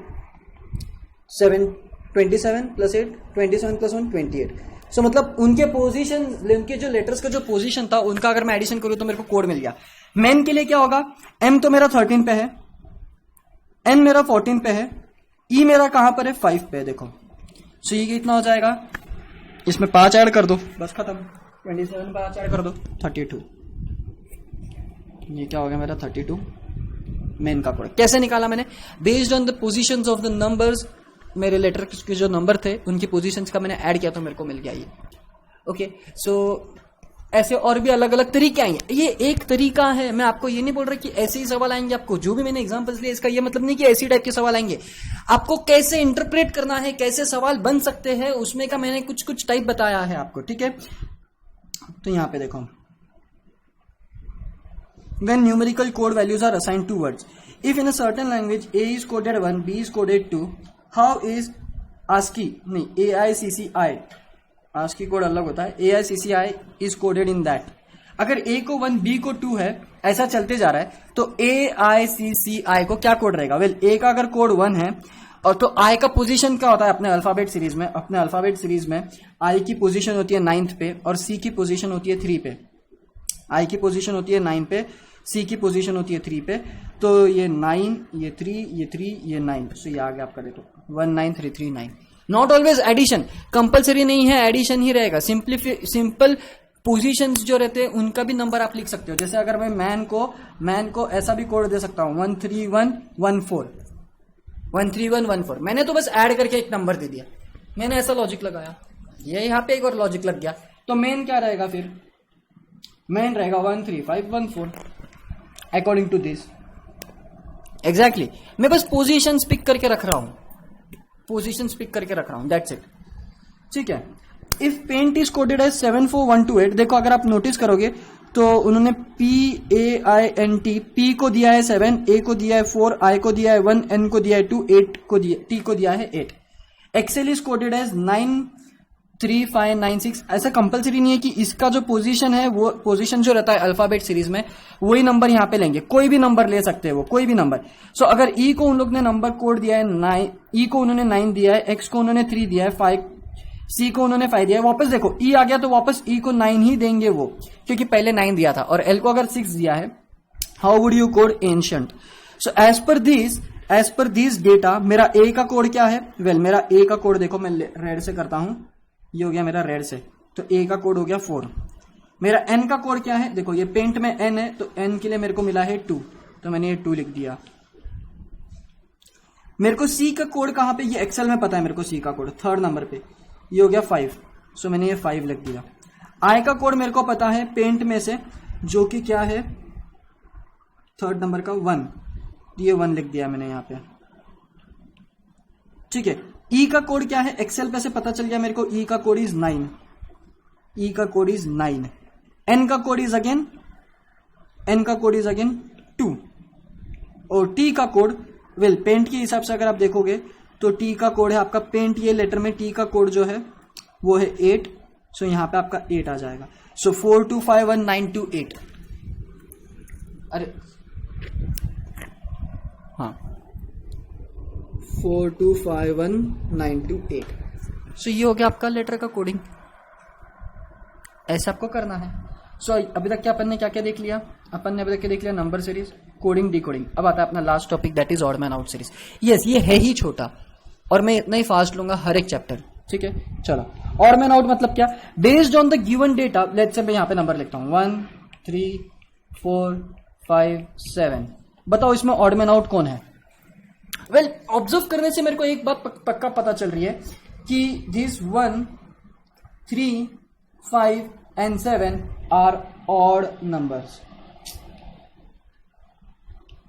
7, 27 + 8, 27 + 1, 28। सो मतलब उनके पोजीशन, उनके जो लेटर्स का जो पोजीशन था उनका अगर मैं एडिशन करूं तो मेरे को कोड मिल गया। मैन के लिए क्या होगा, एम तो मेरा 13 पे है, एन मेरा 14 पे है, ई मेरा कहां पर है, 5 पे है। देखो सो ये कितना हो जाएगा, इसमें 5 ऐड कर दो, बस खत्म। 27 5 ऐड कर दो, 32। ये क्या हो गया मेरा 32 मेन का कोड। कैसे निकाला मैंने, based on the positions of the numbers, मेरे लेटर के जो नंबर थे उनकी पोजीशंस का मैंने ऐड किया तो मेरे को मिल गया ये। ओके, सो ऐसे और भी अलग अलग तरीके आएंगे, ये एक तरीका है। मैं आपको ये नहीं बोल रहा कि ऐसे ही सवाल आएंगे आपको, जो भी मैंने एग्जांपल्स लिए इसका ये मतलब नहीं कि ऐसी टाइप के सवाल आएंगे। आपको कैसे इंटरप्रेट करना है, कैसे सवाल बन सकते हैं, उसमें का मैंने कुछ कुछ टाइप बताया है आपको। ठीक है, तो यहां पे देखो, when numerical code values are assigned to words, if in a certain language a is coded 1, b is coded 2, how is ASCII नहीं AICCI, ASCII कोड अलग होता है, AICCI is coded in that। अगर a को 1 b को 2 है, ऐसा चलते जा रहा है, तो AICCI को क्या कोड रहेगा, वेल a का अगर कोड 1 है और तो I का पोजीशन क्या होता है अपने अल्फाबेट सीरीज में, अपने अल्फाबेट सीरीज में I की पोजीशन होती है 9th पे और C की पोजीशन होती है 3 पे। I की पोजीशन होती है 9 पे, C की पोजीशन होती है 3 पे, तो ये 9, ये 3, ये 3, ये 9, सो ये आ गया आपका, देखो 1 9 3 3 9। नॉट ऑलवेज एडिशन, कंपलसरी नहीं है एडिशन ही रहेगा, सिंपल पोजीशंस जो रहते हैं उनका भी नंबर आप लिख सकते हो। जैसे अगर मैं मैन को ऐसा भी कोड दे सकता हूं 13114, 13114, मैंने तो बस ऐड करके एक नंबर दे दिया, मैंने ऐसा लॉजिक लगाया, ये यहाँ पे एक और लॉजिक लग गया। तो मेन क्या रहेगा फिर, मेन रहेगा 13514 अकॉर्डिंग टू दिस। एग्जैक्टली, मैं बस पोजीशंस पिक करके रख रहा हूं, पोजीशंस पिक करके रख रहा हूं, दैट्स इट। ठीक है, if paint is coded as 74128, देखो अगर आप नोटिस करोगे तो उन्होंने PAINT, P को दिया है 7, A को दिया है 4, I को दिया है 1, N को दिया है 2, 8 को दिया, T को दिया है 8। Excel is coded as 93596। ऐसा कंपलसरी नहीं है कि इसका जो पोजीशन है वो पोजीशन जो रहता है अल्फाबेट सीरीज में वही नंबर यहां पे लेंगे, कोई भी नंबर ले सकते हैं वो, कोई भी नंबर। सो अगर ई को उन लोग ने नंबर कोड दिया है 9, ई को उन्होंने 9 दिया है, एक्स को उन्होंने 3 दिया है, 5, सी को उन्होंने 5 दिया है, वापस देखो ई आ गया तो वापस ई को 9 ही देंगे वो, क्योंकि पहले 9 दिया था, और एल को अगर 6 दिया है, how would you code ancient. So as per this data मेरा ए का कोड क्या है, वेल मेरा ए का कोड देखो, मैं रेड से करता हूं, ये हो गया मेरा रेड से, तो ए का कोड हो गया 4। मेरा एन का कोड क्या है, देखो ये पेंट में एन है, तो एन के लिए मेरे को मिला है 2, तो मैंने ये 2 लिख दिया। मेरे को सी का कोड कहां पे, ये एक्सेल में पता है मेरे को सी का कोड 3rd नंबर पे, ये हो गया 5, सो मैंने ये 5 लिख दिया। आई का कोड मेरे को पता है पेंट में से, जो कि क्या है 3rd नंबर का 1, ये 1 लिख दिया मैंने यहाँ पे। ठीक है। ई का कोड क्या है, एक्सेल पे से पता चल गया मेरे को, ई का कोड इज 9, ई का कोड इज 9, एन का कोड इज अगेन, एन का कोड इज अगेन 2, और टी का कोड वेल पेंट के हिसाब से अगर आप देखोगे तो टी का कोड है आपका, पेंट ये लेटर में टी का कोड जो है वो है 8, सो यहां पे आपका 8 आ जाएगा। सो 4251928, अरे हाँ 4251928, सो ये हो गया आपका लेटर का कोडिंग, ऐसा आपको करना है। सो अभी तक क्या अपन ने क्या क्या देख लिया, अपन ने अभी तक क्या देख लिया, नंबर सीरीज, कोडिंग, डिकोडिंग। अब आता है अपना last topic that is odd man out series. Yes, ये है ही छोटा और मैं इतना ही फास्ट लूंगा हर एक चैप्टर, ठीक है। चलो, ऑड मैन आउट मतलब क्या, based on the given data, let's say मैं यहां पे नंबर लिखता हूं 1 3 4 5 7, बताओ इसमें ऑड मैन आउट कौन है। वेल ऑब्जर्व करने से मेरे को एक बात पक्का पता चल रही है कि this 1 3 5 and 7 are odd numbers,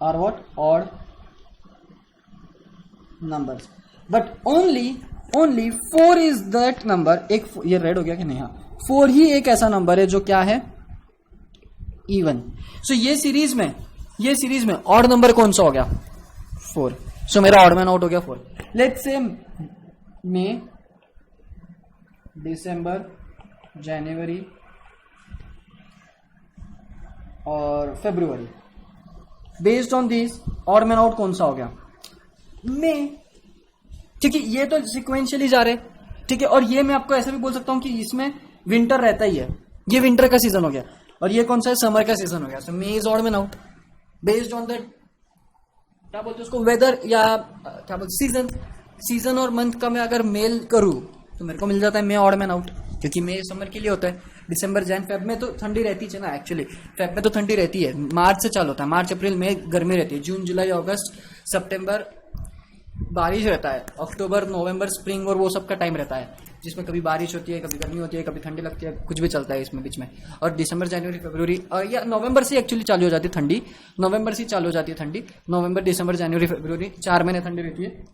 are what, odd numbers, but only 4 is that number, एक ये रेड हो गया कि नहीं, हाँ 4 ही एक ऐसा नंबर है जो क्या है, इवन। सो ये सीरीज में ऑड नंबर कौन सा हो गया, 4, सो मेरा ऑड मैन आउट हो गया 4। लेट्स से मई, दिसंबर, जनवरी और फरवरी, based on this odd man out कौन सा हो गया, मई, ठीक है। ये तो सिक्वेंशियली जा रहे, ठीक है। और ये मैं आपको ऐसे भी बोल सकता हूं कि इसमें विंटर रहता ही है, ये विंटर का सीजन हो गया, और ये कौन सा है, समर का सीजन हो गया। So May is odd man out based on that, क्या बोलते हैं उसको, वेदर या क्या बोलते, सीजन और मंथ का मैं अगर मेल करूं तो मेरे को मिल जाता है मई ऑड मैन आउट, क्योंकि मई समर के लिए होता है। दिसंबर, जैन, फेब में तो ठंडी रहती है ना, एक्चुअली फेब में तो ठंडी रहती है, मार्च से चालू होता है, मार्च अप्रैल मई गर्मी रहती है, जून जुलाई अगस्त सितंबर बारिश रहता है, अक्टूबर नवंबर स्प्रिंग और वो सब का टाइम रहता है, जिसमें कभी बारिश होती है, कभी गर्मी होती है, कभी ठंडी लगती है, कुछ भी चलता है इसमें बीच में। और दिसंबर, जनवरी, फरवरी या नवंबर से एक्चुअली चालू हो जाती है ठंडी, नवंबर से चालू हो जाती है ठंडी, नवंबर, दिसंबर, जनवरी, फरवरी 4 महीने ठंडी रहती है।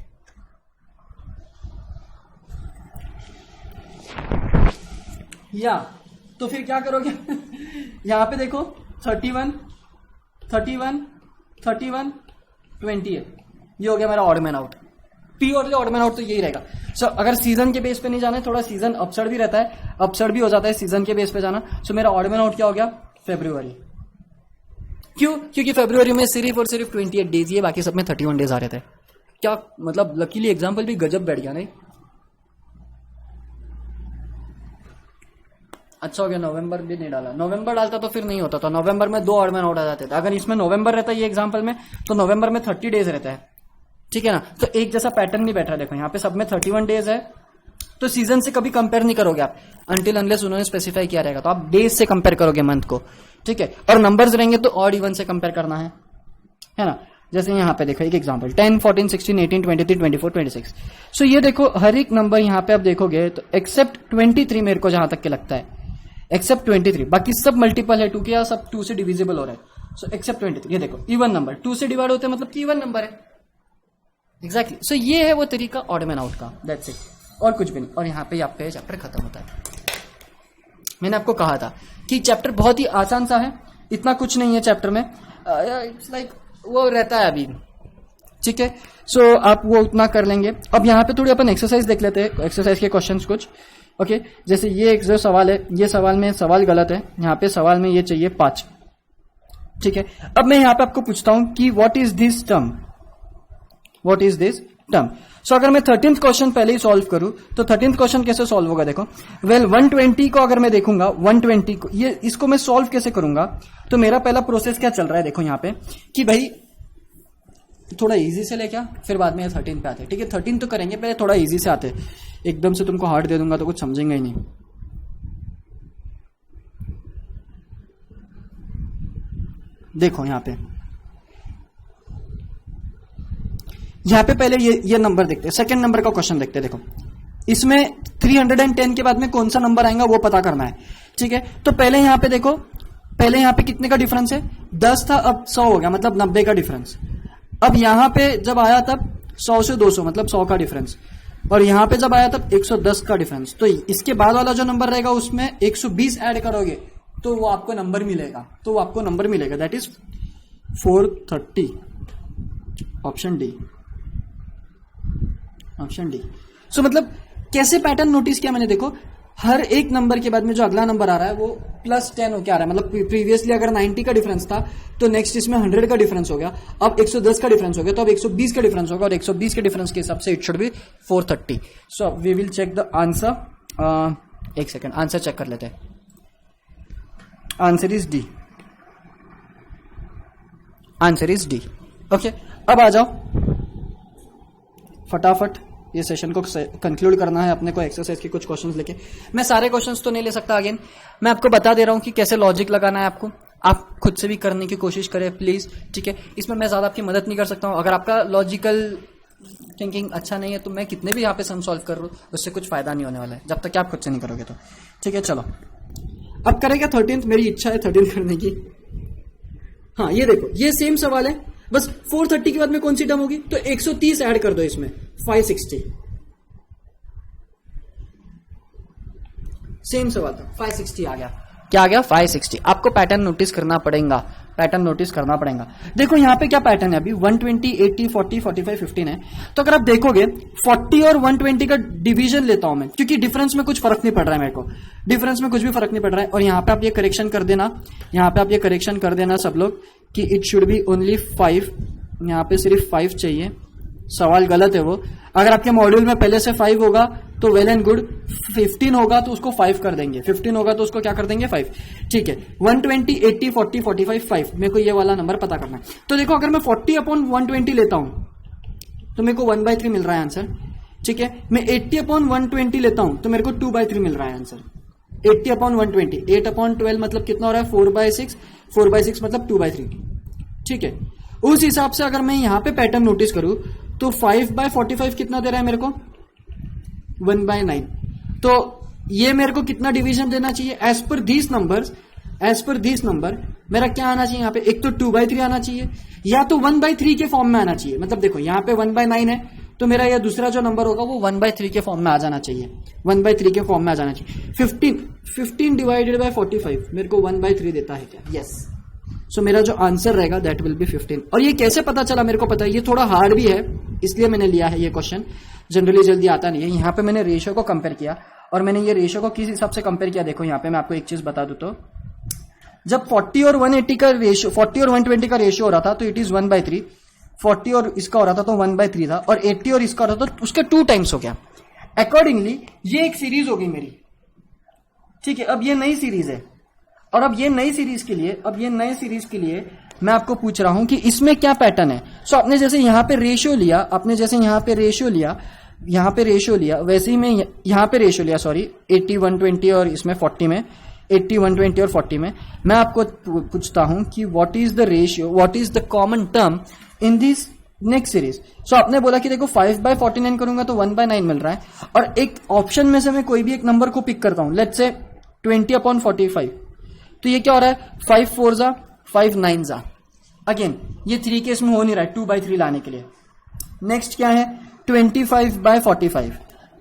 या तो फिर क्या करोगे यहां पे देखो 31 31 31 28, ये हो गया मेरा odd man out, purely odd man out तो यही रहेगा। सो अगर सीजन के बेस पे नहीं जाना है, थोड़ा सीजन अपसर्ड भी रहता है, अपसर्ड भी हो जाता है सीजन के बेस पे जाना। सो मेरा ऑड मैन आउट क्या हो गया, फरवरी। क्यों, क्योंकि फरवरी में सिर्फ और सिर्फ 28 डेज ही है, बाकी सब में 31 डेज आ रहे थे। क्या मतलब, लकीली एग्जाम्पल भी गजब बैठ गया नहीं। अच्छा हो गया नवंबर भी नहीं डाला, नवंबर डालता तो फिर नहीं होता, तो नवंबर में 2 ऑड मैन आउट आ जाते थे। अगर इसमें नवंबर रहता है ये एग्जांपल में, तो नवंबर में 30 डेज रहता है, ठीक है ना। तो एक जैसा पैटर्न नहीं बैठ रहा, देखो यहाँ पे सब में 31 डेज है, तो सीजन से कभी कंपेयर नहीं करोगे आप, अनटिल अनलेस उन्होंने स्पेसिफाई किया रहेगा, तो आप डेज से कंपेयर करोगे मंथ को, ठीक है। और नंबर्स रहेंगे तो ऑड इवन से कंपेयर करना है ना। जैसे यहाँ पे देखो एक एग्जांपल 10 14 16 18 23 24 26। सो ये देखो हर एक नंबर यहाँ पे आप देखोगे तो एक्सेप्ट 23 मेरे को जहां तक के लगता है, एक्सेप्ट 23, बाकी सब मल्टीपल है 2 के, या सब 2 से डिविजिबल हो रहा है। सो एक्सेप्ट 23, ये देखो इवन नंबर 2 से डिवाइड होते हैं, मतलब कि इवन नंबर है, एग्जैक्टली। सो ये है वो तरीका ऑड मैन आउट का, दैट्स इट, और कुछ भी नहीं। और यहाँ पे आपका चैप्टर खत्म होता है। मैंने आपको कहा था कि चैप्टर बहुत ही आसान सा है, इतना कुछ नहीं है चैप्टर में, इट्स लाइक वो रहता है अभी, ठीक है। सो आप वो उतना कर लेंगे। अब यहाँ पे थोड़ी अपन एक्सरसाइज देख लेते हैं, एक्सरसाइज के क्वेश्चंस कुछ, ओके। जैसे ये एक जो सवाल है, ये सवाल में सवाल गलत है, यहाँ पे सवाल में ये चाहिए 5, ठीक है। अब मैं यहाँ पे आपको पूछता हूं कि what is this term, what is this term. So अगर मैं 13th क्वेश्चन पहले ही सॉल्व करूं तो 13th क्वेश्चन कैसे सॉल्व होगा, देखो वेल 120 को अगर मैं देखूंगा, 120 को ये इसको मैं सॉल्व कैसे करूंगा, तो मेरा पहला प्रोसेस क्या चल रहा है, देखो यहाँ पे कि भाई थोड़ा इजी से लेके फिर बाद में 13 पे आते, ठीक है। 13 तो करेंगे, पहले थोड़ा इजी से आते, एकदम से तुमको हार्ड दे दूंगा तो कुछ समझेंगे ही नहीं। देखो यहाँ पे पहले ये नंबर देखते हैं, सेकंड नंबर का क्वेश्चन देखते हैं। देखो इसमें 310 के बाद में कौन सा नंबर आएगा वो पता करना है, ठीक है। तो पहले यहाँ पे देखो, पहले यहाँ पे कितने का डिफरेंस है, 10 था, अब 100 हो गया, मतलब 90 का डिफरेंस। अब यहाँ पे जब आया तब 100 से 200, मतलब 100 का डिफरेंस। और यहां पे जब आया तब 110 का डिफरेंस। तो इसके बाद वाला जो नंबर रहेगा उसमें 120 ऐड करोगे तो वो आपको नंबर मिलेगा, that is 430। Option D. So मतलब कैसे पैटर्न नोटिस किया मैंने, देखो हर एक नंबर के बाद में जो अगला नंबर आ रहा है वो +10 होकर आ रहा है। मतलब प्रीवियसली अगर 90 का डिफरेंस था तो नेक्स्ट इसमें 100 का डिफरेंस हो गया, अब 110 का डिफरेंस हो गया, तो अब 120 का डिफरेंस होगा, और 120 के डिफरेंस के हिसाब से it should be 430। So we will check the answer. एक सेकेंड, आंसर चेक कर लेते हैं। Answer is D. ओके, अब आ जाओ फटाफट, ये सेशन को कंक्लूड करना है अपने को एक्सरसाइज के कुछ क्वेश्चंस लेके। मैं सारे क्वेश्चंस तो नहीं ले सकता, अगेन मैं आपको बता दे रहा हूं कि कैसे लॉजिक लगाना है आपको, आप खुद से भी करने की कोशिश करें प्लीज, ठीक है। इसमें मैं ज्यादा आपकी मदद नहीं कर सकता हूं। अगर आपका लॉजिकल थिंकिंग अच्छा नहीं है तो मैं कितने भी यहाँ पे सम सॉल्व कर रहा हूं, उससे कुछ फायदा नहीं होने वाला है जब तक कि आप खुद से नहीं करोगे तो, ठीक है। चलो अब करेगा 13th, मेरी इच्छा है 13th करने की। हाँ ये देखो, ये सेम सवाल है, बस 430 के बाद में कौन सी टर्म होगी, तो 130 ऐड कर दो इसमें, 560। सेम सवाल था, 560 आ गया। क्या आ गया? 560। आपको पैटर्न नोटिस करना पड़ेगा, देखो यहाँ पे क्या पैटर्न है, अभी 120, 80, 40, 45, 15 है। तो अगर आप देखोगे 40 और 120 का डिवीजन लेता हूं मैं, क्योंकि डिफरेंस में कुछ फर्क नहीं पड़ रहा है मेरे को, डिफरेंस में कुछ भी फर्क नहीं पड़ रहा है। और यहाँ पे आप ये करेक्शन कर देना, सब लोग, कि इट शुड बी ओनली 5। यहाँ पे सिर्फ 5 चाहिए, सवाल गलत है वो। अगर आपके मॉड्यूल में पहले से 5 होगा तो वेल एंड गुड, 15 होगा तो उसको 5 कर देंगे, 15 होगा तो उसको क्या कर देंगे, 5, ठीक है। 120, 80, 40, 45, 5, मेरे को ये वाला नंबर पता करना है। तो देखो अगर मैं 40/120 लेता हूं तो मेरे को 1/3 मिल रहा है आंसर, ठीक है। मैं 80/120 लेता हूं तो मेरे को 2/3 मिल रहा है आंसर। 80/120, 8/12 मतलब कितना हो रहा है, 4/6, 4/6 मतलब 2/3, ठीक है। उस हिसाब से अगर मैं यहां पे पैटर्न नोटिस करूं तो 5/45 कितना दे रहा है मेरे को, 1/9। तो ये मेरे को कितना डिवीजन देना चाहिए, एज पर दिस नंबर मेरा क्या आना चाहिए यहाँ पे, एक तो 2/3 आना चाहिए, या तो 1/3 के फॉर्म में आना चाहिए। मतलब देखो यहाँ पे 1/9 है तो मेरा ये दूसरा जो नंबर होगा वो 1/3 के फॉर्म में आ जाना चाहिए, 1/3 के फॉर्म में आ जाना चाहिए। 15 डिवाइडेड बाय 45 मेरे को 1/3 देता है क्या, यस। सो मेरा जो आंसर रहेगा दैट विल बी 15। और ये कैसे पता चला मेरे को पता है, ये थोड़ा हार्ड भी है इसलिए मैंने लिया है ये क्वेश्चन, जनरली जल्दी आता नहीं है। यहाँ पे मैंने रेशियो को कंपेयर किया, और मैंने ये रेशियो को किस हिसाब से कंपेयर किया, देखो यहाँ पे मैं आपको एक चीज बता दूं, तो जब 40 और 120 का रेशियो हो रहा था तो इट इज 1/3, 40 और इसका हो रहा था तो 1/3 था, और 80 और इसका हो रहा था तो उसके 2 टाइम्स हो गया। अकॉर्डिंगली ये एक सीरीज हो गई मेरी, ठीक है। अब ये नई सीरीज है, और अब ये नई सीरीज के लिए मैं आपको पूछ रहा हूं कि इसमें क्या पैटर्न है। सो आपने जैसे यहाँ पे रेशियो लिया, वैसे ही मैं यहाँ पे रेशियो लिया, सॉरी 80, 120 और इसमें 40 में, 80, 120 और 40 में। मैं आपको पूछता हूं कि what is the ratio, what is the common term in this next series. So आपने बोला कि देखो 5/49 करूंगा तो 1/9 मिल रहा है, और एक ऑप्शन में से मैं कोई भी एक नंबर को पिक करता हूं, लेट्स से 20/45, तो ये क्या हो रहा है, 5 4 जा 5 9 जा। अगेन ये 3 केस में हो नहीं रहा है 2/3 लाने के लिए। नेक्स्ट क्या है 25/45,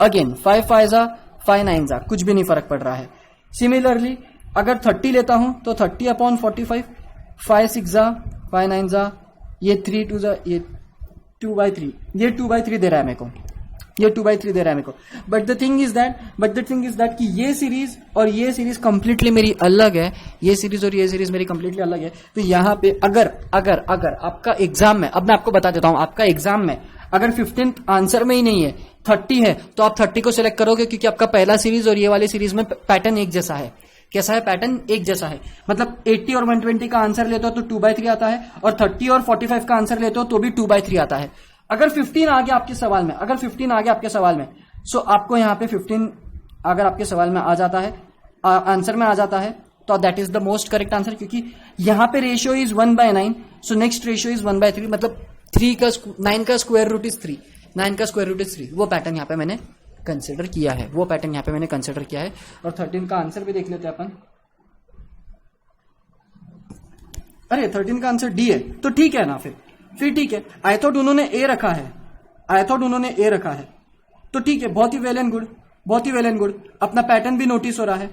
अगेन 5 5 जा 5 9 जा, कुछ भी नहीं फर्क पड़ रहा है। सिमिलरली अगर 30 लेता हूं तो 30/45, 5 6 जा 5 9 जा, ये 3 2 जा, ये 2/3, ये 2/3 दे रहा है मेरे को, ये 2/3 दे रहा है मेरे को। But the thing is that कि ये सीरीज और ये सीरीज कंप्लीटली मेरी अलग है, ये सीरीज और ये सीरीज मेरी कंप्लीटली अलग है। तो यहाँ पे अगर आपका एग्जाम में, अब मैं आपको बता देता हूं, आपका एग्जाम में अगर 15th आंसर में ही नहीं है 30 है तो आप 30 को सिलेक्ट करोगे, क्योंकि आपका पहला सीरीज और ये वाली सीरीज में पैटर्न एक जैसा है। कैसा है, पैटर्न एक जैसा है। मतलब 80 और 120 का आंसर लेते हो तो 2/3 आता है, और 30 और 45 का आंसर लेते हो तो भी 2/3 आता है। अगर 15 आ गया आपके सवाल में, सो आपको यहाँ पे 15 अगर आपके सवाल में आ जाता है, आंसर में आ जाता है, तो that is the most correct answer, क्योंकि यहाँ पे ratio is 1/9, so next ratio is 1/3, मतलब 9 का स्क्वायर रूट इज 3, 9 का स्क्वायर रूट इज 3। वो पैटर्न यहाँ पे मैंने कंसिडर किया है, और 13 का आंसर भी देख लेते हैं अपन। अरे 13 का आंसर डी है, तो ठीक है ना, फिर ठीक है। आई थॉट उन्होंने ए रखा है, तो ठीक है, बहुत ही वेल एंड गुड, बहुत ही वेल एंड गुड। अपना पैटर्न भी नोटिस हो रहा है,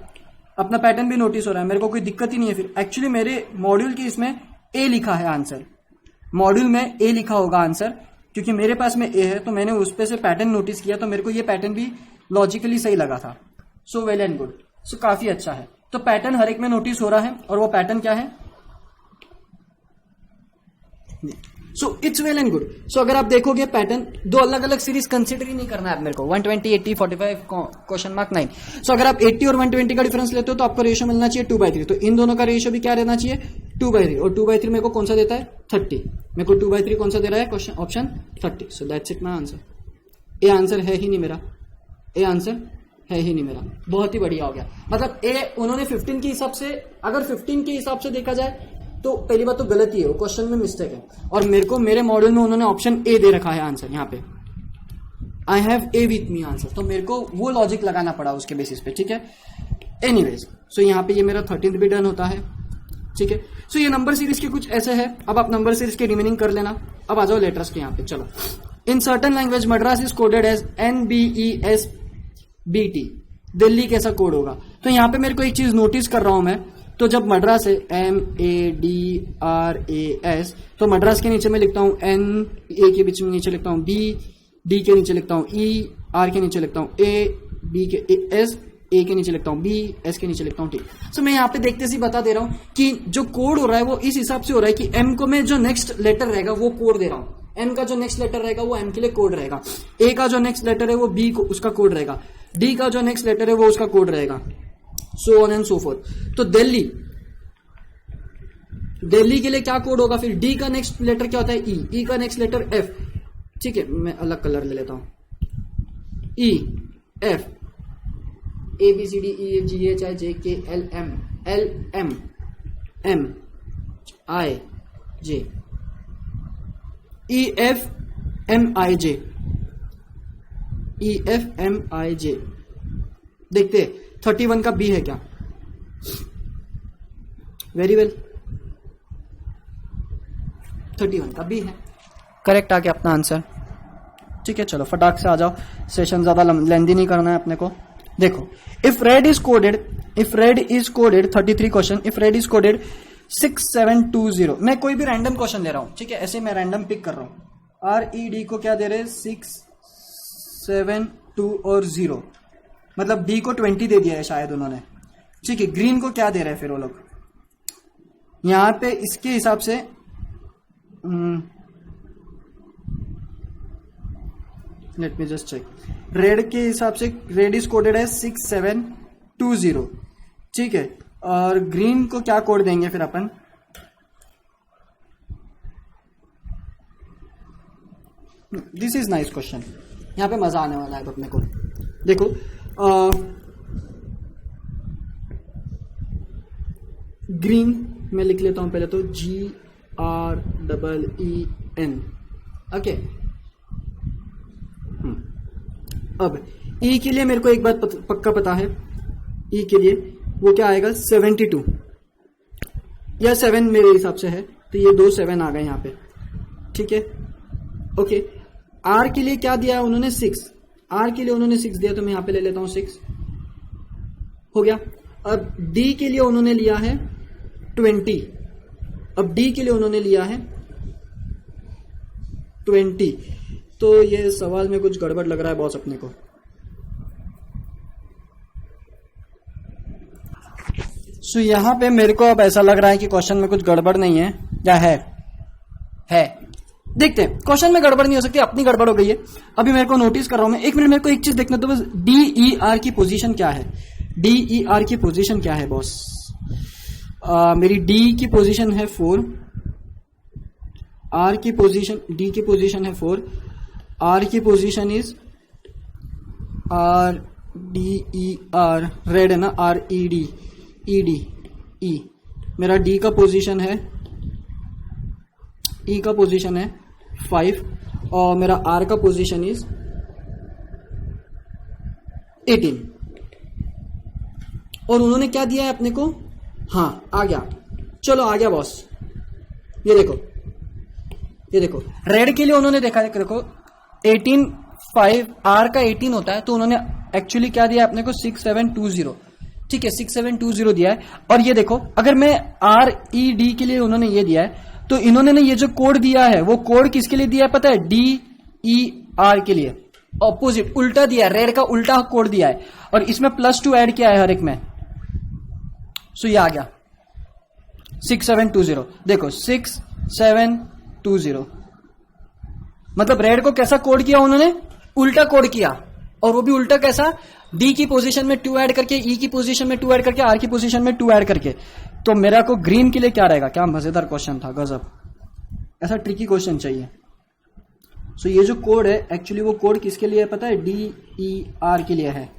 अपना पैटर्न भी नोटिस हो रहा है, मेरे को कोई दिक्कत ही नहीं है। फिर एक्चुअली मेरे मॉड्यूल की इसमें ए लिखा है आंसर, मॉड्यूल में ए लिखा होगा आंसर, क्योंकि मेरे पास में ए है तो मैंने उस पे से पैटर्न नोटिस किया, तो मेरे को ये पैटर्न भी लॉजिकली सही लगा था। सो वेल एंड गुड, सो काफी अच्छा है। तो पैटर्न हर एक में नोटिस हो रहा है, और वो पैटर्न क्या है? So it's well and good. So अगर आप देखोगे पैटर्न, दो अलग अलग सीरीज कंसिडर ही नहीं करना है मेरे को, 120, 80, 45, क्वेश्चन मार्क 9। सो अगर आप 80 और 120 का डिफरेंस लेते हो तो आपको रेशियो मिलना चाहिए 2/3। तो इन दोनों का रेशियो भी क्या रहना चाहिए? 2/3। और 2/3 मेरे को कौन सा देता है? 30। मेरे को 2/3 कौन सा दे रहा है? Question option 30। So that's it my answer. A answer है ही नहीं मेरा, ए आंसर है ही नहीं मेरा। बहुत ही बढ़िया हो गया। मतलब ए उन्होंने 15 के हिसाब से, अगर 15 के हिसाब से देखा जाए तो पहली बात तो गलत ही है, वो क्वेश्चन में मिस्टेक है। और मेरे को मेरे मॉडल में उन्होंने ऑप्शन ए दे रखा है आंसर, यहाँ पे I have a with me answer, तो मेरे को वो लॉजिक लगाना पड़ा उसके बेसिस पे, ठीक है। एनीवेज, सो यहाँ पे ये मेरा 13th भी डन होता है, ठीक है। सो ये नंबर सीरीज के कुछ ऐसे है। अब आप नंबर सीरीज के रिमेनिंग कर लेना। अब आ जाओ लेटर्स के यहाँ पे। चलो, in certain language Madras is coded as NBESBT। Delhi कैसा कोड होगा? तो यहाँ पे मेरे को एक चीज नोटिस कर रहा हूं मैं, तो जब मद्रास है MADRAS, तो मद्रास के नीचे मैं लिखता हूं N, A के बीच में नीचे लिखता हूं B, D के नीचे लिखता हूं E, R के नीचे लिखता हूं A, B के S, A के नीचे लिखता हूं B, S के नीचे लिखता हूं T। सो मैं यहाँ पे देखते से बता दे रहा हूं कि जो कोड हो रहा है वो इस हिसाब से हो रहा है कि M को मैं जो नेक्स्ट लेटर रहेगा वो कोड दे रहा हूं, N का जो नेक्स्ट लेटर रहेगा वो M के लिए कोड रहेगा, A का जो नेक्स्ट लेटर है वो B को उसका कोड रहेगा, D का जो नेक्स्ट लेटर है वो उसका कोड रहेगा, so on and so fourth. तो दिल्ली के लिए क्या कोड होगा? फिर D का नेक्स्ट लेटर क्या होता है? E, E का नेक्स्ट लेटर F, ठीक है, मैं अलग कलर ले लेता हूं, E, F, A B C D E F G H I J K L M L M M I J E F M I J E F M I J। देखते 31 का B है क्या? वेरी वेल, 31 का B है, करेक्ट आ गया अपना आंसर, ठीक है। चलो फटाक से आ जाओ, सेशन ज्यादा लेंदी नहीं करना है अपने को। देखो, if red is coded 33 question, if red is coded 6720, मैं कोई भी रैंडम क्वेश्चन ले रहा हूं, ठीक है, ऐसे मैं रैंडम पिक कर रहा हूं। RED को क्या दे रहे? 6, 7, 2 और 0, मतलब D को 20 दे दिया है शायद उन्होंने, ठीक है। ग्रीन को क्या दे रहे हैं फिर वो लोग? यहां पे इसके हिसाब से let me just check. Red के हिसाब से रेड इज कोडेड है 6720, ठीक है। और ग्रीन को क्या कोड देंगे फिर अपन? दिस इज नाइस क्वेश्चन, यहां पे मजा आने वाला है अपने को। देखो, ग्रीन मैं लिख लेता हूं पहले तो GREEN, ओके। अब E के लिए मेरे को एक बात पक्का पता है, E के लिए वो क्या आएगा? 72 या 7 मेरे हिसाब से है, तो ये 2 7 आ गए यहाँ पे, ठीक है, ओके। R के लिए क्या दिया उन्होंने? 6, R के लिए उन्होंने 6 दिया, तो मैं यहाँ पे ले लेता हूँ 6, हो गया। अब D के लिए उन्होंने लिया है 20, अब D के लिए उन्होंने लिया है 20, तो ये सवाल में कुछ गड़बड़ लग रहा है बॉस अपने को। सो यहां पे मेरे को अब ऐसा लग रहा है कि क्वेश्चन में कुछ गड़बड़ नहीं है, या है? देखते हैं, क्वेश्चन में गड़बड़ नहीं हो सकती, अपनी गड़बड़ हो गई है। अभी मेरे को नोटिस कर रहा हूं मैं, एक मिनट, मेरे को एक चीज देखना तो बस, DER की पोजीशन क्या है? DER की पोजीशन क्या है बॉस? मेरी D की पोजीशन है 4, R की पोजीशन, D की पोजीशन है 4, R की पोजीशन इज RDER, रेड है ना, RED ED E। मेरा D का पोजीशन है, E का पोजीशन है 5, और मेरा R का पोजीशन इज 18। और उन्होंने क्या दिया है अपने को? हाँ, आ गया, चलो आ गया बॉस। ये देखो रेड के लिए उन्होंने देखा, देखो 18, 5, आर का 18 होता है, तो उन्होंने एक्चुअली क्या दिया अपने को 6720, ठीक है 6720 दिया है। और ये देखो अगर मैं RED के लिए उन्होंने ये दिया है, तो इन्होंने ने ये जो कोड दिया है वो कोड किसके लिए दिया है पता है, DER के लिए, ऑपोजिट उल्टा दिया है, रेड का उल्टा कोड दिया है, और इसमें +2 ऐड किया है हर एक में। सो ये आ गया 6720, देखो 6720, मतलब रेड को कैसा कोड किया उन्होंने, उल्टा कोड किया, और वो भी उल्टा कैसा, डी की पोजीशन में 2 ऐड करके, ई की पोजीशन में 2 ऐड करके, आर की पोजीशन में 2 ऐड करके। तो मेरा को ग्रीन के लिए क्या रहेगा, क्या मजेदार क्वेश्चन था, गजब, ऐसा ट्रिकी क्वेश्चन चाहिए। सो ये जो कोड है एक्चुअली वो कोड किसके लिए है पता है, DER के लिए है,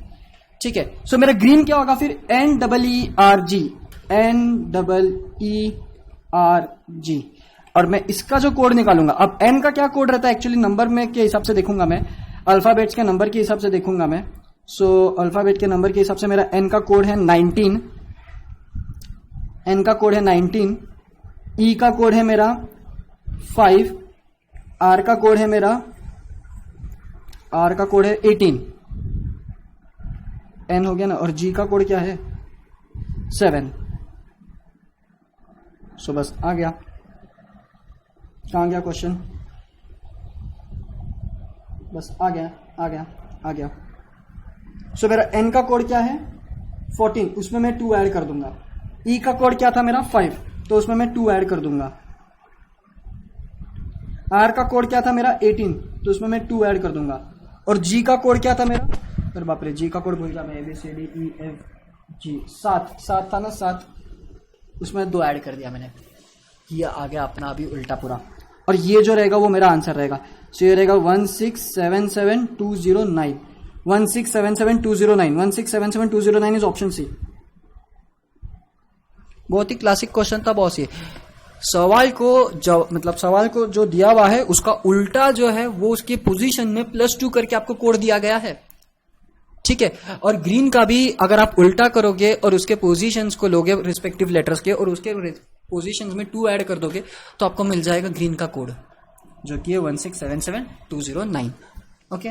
ठीक है। सो मेरा ग्रीन क्या होगा फिर, NEERG, NEERG, और मैं इसका जो कोड निकालूंगा, अब N का क्या कोड रहता है एक्चुअली, नंबर में के हिसाब से देखूंगा मैं, अल्फाबेट्स के नंबर के हिसाब से देखूंगा मैं। सो अल्फाबेट के नंबर के हिसाब से मेरा N का कोड है 19, N का कोड है 19, E का कोड है मेरा 5, R का कोड है मेरा, R का कोड है 18, N हो गया ना, और G का कोड क्या है 7। सो बस आ गया, कहाँ गया क्वेश्चन, बस आ गया आ गया आ गया। सो मेरा N का कोड क्या है 14, उसमें मैं 2 ऐड कर दूंगा। E का कोड क्या था मेरा 5, तो उसमें मैं 2 ऐड कर दूंगा। R का कोड क्या था मेरा 18, तो उसमें मैं 2 ऐड कर दूंगा। और G का कोड क्या था मेरा, अरे बाप रे, G का कोड भूल गया मैं, ABCDEFG, 7 था ना, 7, उसमें 2 ऐड कर दिया मैंने। ये आ गया अपना अभी उल्टा पूरा, और ये जो रहेगा वो मेरा आंसर रहेगा। सो ये रहेगा 1677209, 1677209, 1677209 इज ऑप्शन सी। बहुत ही क्लासिक क्वेश्चन था बॉस। ये सवाल को सवाल को जो दिया हुआ है उसका उल्टा जो है वो उसकी पोजीशन में +2 करके आपको कोड दिया गया है, ठीक है। और ग्रीन का भी अगर आप उल्टा करोगे और उसके पोजीशंस को लोगे रिस्पेक्टिव लेटर्स के, और उसके पोजीशंस में 2 ऐड कर दोगे, तो आपको मिल जाएगा ग्रीन का कोड, जो कि है 1677209। ओके,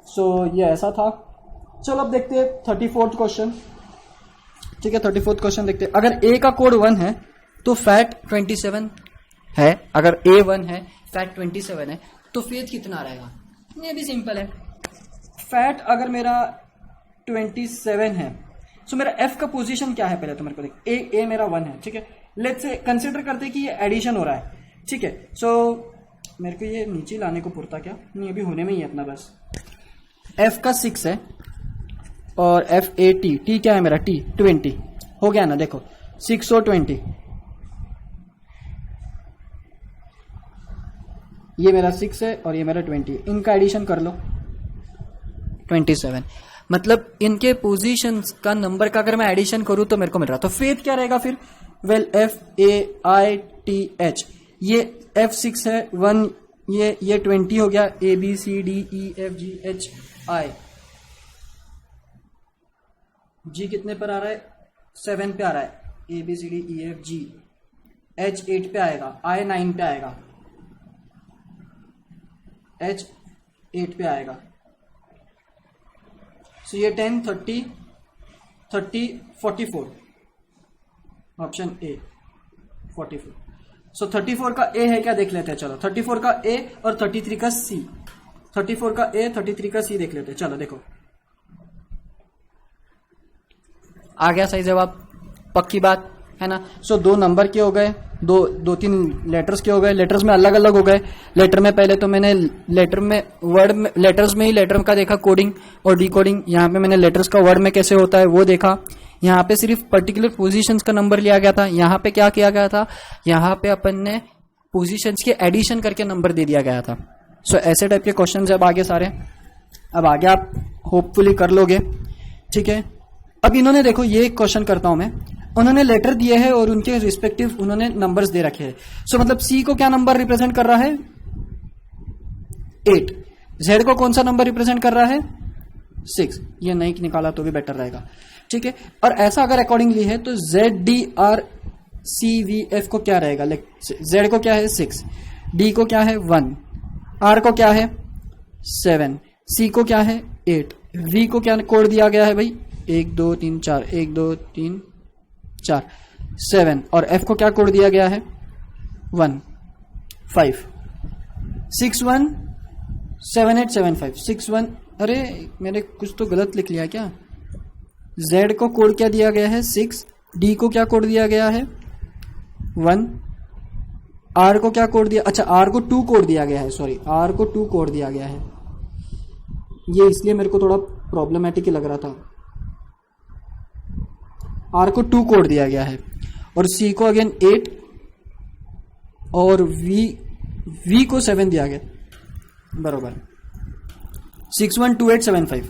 सो ये ऐसा था। चलो अब देखते हैं 34th क्वेश्चन, ठीक है। 34th क्वेश्चन देखते हैं। अगर A का कोड 1 है तो फैट 27 है, अगर A 1 है फैट 27 है, तो फेथ कितना रहेगा। ये भी सिंपल है। फैट अगर मेरा 27 है, सो मेरा F का पोजीशन क्या है पहले तो मेरे को देख, A मेरा 1 है, ठीक है। लेट्स से कंसिडर करते कि ये एडिशन हो रहा है, ठीक है। सो मेरे को ये नीचे लाने को पुरता क्या नहीं, अभी होने में ही है अपना बस। F का 6 है और FAT, T क्या है मेरा, T 20 हो गया ना, देखो 6 और 20, ये मेरा 6 है और ये मेरा 20, इनका एडिशन कर लो 27। मतलब इनके पोजीशंस का नंबर का अगर मैं एडिशन करूं तो मेरे को मिल रहा, तो फेथ क्या रहेगा फिर, वेल FAITH, ये F6 है 1, ये 20 हो गया, ABCDEFGHI, G कितने पर आ रहा है 7 पे आ रहा है, ABCDEFG, H 8 पे आएगा, I 9 पे आएगा, H 8 पे आएगा। सो ये 10 30 30 44, ऑप्शन ए 44। सो 34 का ए है क्या देख लेते हैं, चलो 34 का ए और 33 का सी, 34 का ए 33 का सी देख लेते हैं। चलो देखो आ गया सही जवाब, पक्की बात है ना। सो 2 नंबर के हो गए, दो तीन लेटर्स के हो गए, लेटर्स में अलग अलग हो गए। लेटर में पहले तो मैंने लेटर में वर्ड में, लेटर्स में ही लेटर का देखा कोडिंग और डिकोडिंग, यहाँ पे मैंने लेटर्स का वर्ड में कैसे होता है वो देखा। यहाँ पे सिर्फ पर्टिकुलर पोजीशंस का नंबर लिया गया था, यहाँ पे क्या किया गया था, यहाँ पे अपन ने पोजीशंस के एडिशन करके नंबर दे दिया गया था। सो ऐसे टाइप के क्वेश्चन अब आगे सारे, अब आगे आप होपफुली कर लोगे, ठीक है। अब इन्होंने देखो, ये क्वेश्चन करता हूं मैं, उन्होंने लेटर दिए हैं और उनके रिस्पेक्टिव उन्होंने नंबर्स दे रखे हैं। सो मतलब सी को क्या नंबर रिप्रेजेंट कर रहा है 8, जेड को कौन सा नंबर रिप्रेजेंट कर रहा है 6, ये नहीं निकाला तो भी बेटर रहेगा, ठीक है। और ऐसा अगर अकॉर्डिंगली है तो ZDRCVF को क्या रहेगा, लाइक जेड को क्या है 6, डी को क्या है 1, आर को क्या है 7, सी को क्या है 8, वी को क्या कोड दिया गया है भाई 1 2 3 4, 1 2 3 4 7, और एफ को क्या कोड दिया गया है 1 5 6 1 7 8 7 5 6 1, अरे मैंने कुछ तो गलत लिख लिया क्या, जेड को कोड क्या दिया गया है 6, डी को क्या कोड दिया गया है 1, आर को क्या कोड दिया, अच्छा आर को 2 कोड दिया गया है, सॉरी आर को 2 कोड दिया गया है, ये इसलिए मेरे को थोड़ा प्रॉब्लमेटिक ही लग रहा था, आर को 2 कोड दिया गया है, और सी को अगेन 8 और वी को 7 दिया गया, बरोबर 6 1 2 8 7 5,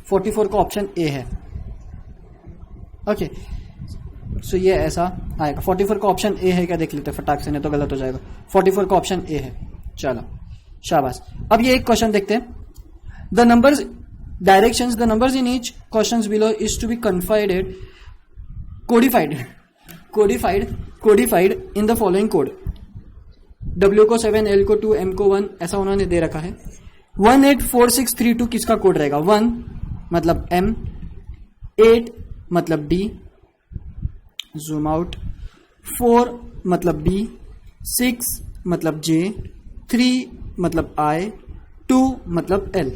44 का ऑप्शन ए है। ओके सो ये ऐसा आएगा, 44 का ऑप्शन ए है क्या देख लेते फटाक से, नहीं तो गलत हो जाएगा, 44 का ऑप्शन ए है। चलो शाबाश। अब ये एक क्वेश्चन देखते हैं, the numbers directions the numbers in each questions below is to be codified in the following code, W को 7, L को 2, M को 1, ऐसा उन्होंने दे रखा है। 184632 किसका कोड रहेगा, 1 मतलब M, 8 मतलब D, जूम आउट, 4 मतलब B, 6 मतलब J, 3 मतलब I, 2 मतलब L,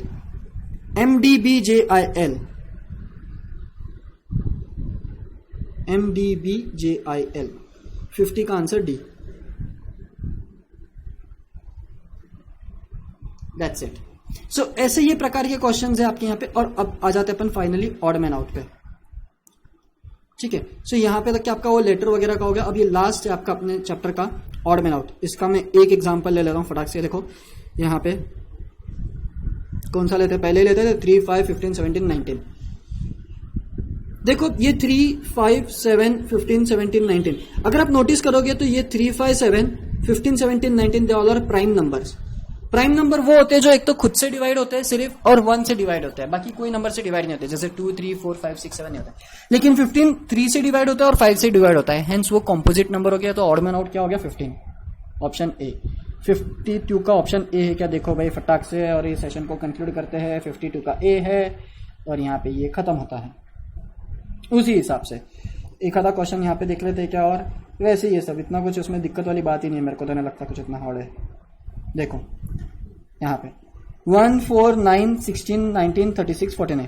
MDBJIL, MDBJIL, 50 का answer D। That's it. So ऐसे ये प्रकार के क्वेश्चंस है आपके यहाँ पे, और अब आ जाते अपन फाइनली ऑड मैन आउट पे, ठीक है। सो यहाँ पे तक क्या आपका वो लेटर वगैरह का हो गया। अब ये लास्ट है आपका अपने चैप्टर का ऑड मैन आउट। इसका मैं एक एग्जांपल ले लेता हूँ फटाक से। देखो यहाँ पे कौन सा लेते हैं, पहले लेते थे 3 5 15 17 19। देखो ये 3 5 7 15 17 19, अगर आप नोटिस करोगे तो ये 3 5 7 15 17 19 they all are prime numbers. Prime number वो होते हैं जो एक तो खुद से डिवाइड होते हैं सिर्फ, और 1 से डिवाइड होते हैं, बाकी कोई नंबर से डिवाइड नहीं होते, जैसे 2 3 4 5 6 7 नहीं होता है। लेकिन 15 3 से डिवाइड होता है और 5 से डिवाइड होता है, हेंस वो कॉम्पोजिट नंबर हो गया। तो ऑड मैन आउट क्या हो गया 15, ऑप्शन ए। 52 का ऑप्शन ए है क्या, देखो भाई फटाक से, और ये सेशन को कंक्लूड करते हैं। 52 का ए है, और यहाँ पे ये खत्म होता है। उसी हिसाब से एक आधा क्वेश्चन यहाँ पे देख लेते हैं क्या, और वैसे ये सब इतना कुछ उसमें दिक्कत वाली बात ही नहीं है, मेरे को तो नहीं लगता कुछ इतना हार्ड है। देखो यहाँ पे 1 4 9 16 19 36 49,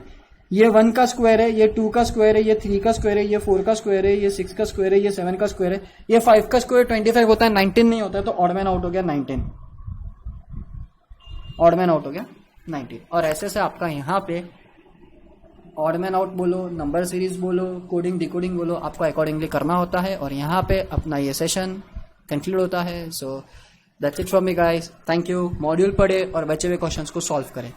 ये 1 का स्क्वायर है, ये 2 का स्क्वायर है, ये 3 का स्क्वायर है, ये 4 का स्क्वायर है, ये 6 का स्क्वायर है, ये 7 का स्क्वायर है, ये 5 का स्क्वायर 25 होता है, 19 नहीं होता है। तो ऑड मैन आउट हो गया 19, ऑड मैन आउट हो गया 19। और ऐसे से आपका यहाँ पे ऑड मैन आउट बोलो, नंबर सीरीज बोलो, कोडिंग डिकोडिंग बोलो, आपको अकॉर्डिंगली करना होता है। और यहाँ पे अपना ये सेशन कंक्लूड होता है। So that's it from me guys, thank you. Module पढ़े और बचे हुए क्वेश्चंस को सॉल्व करें।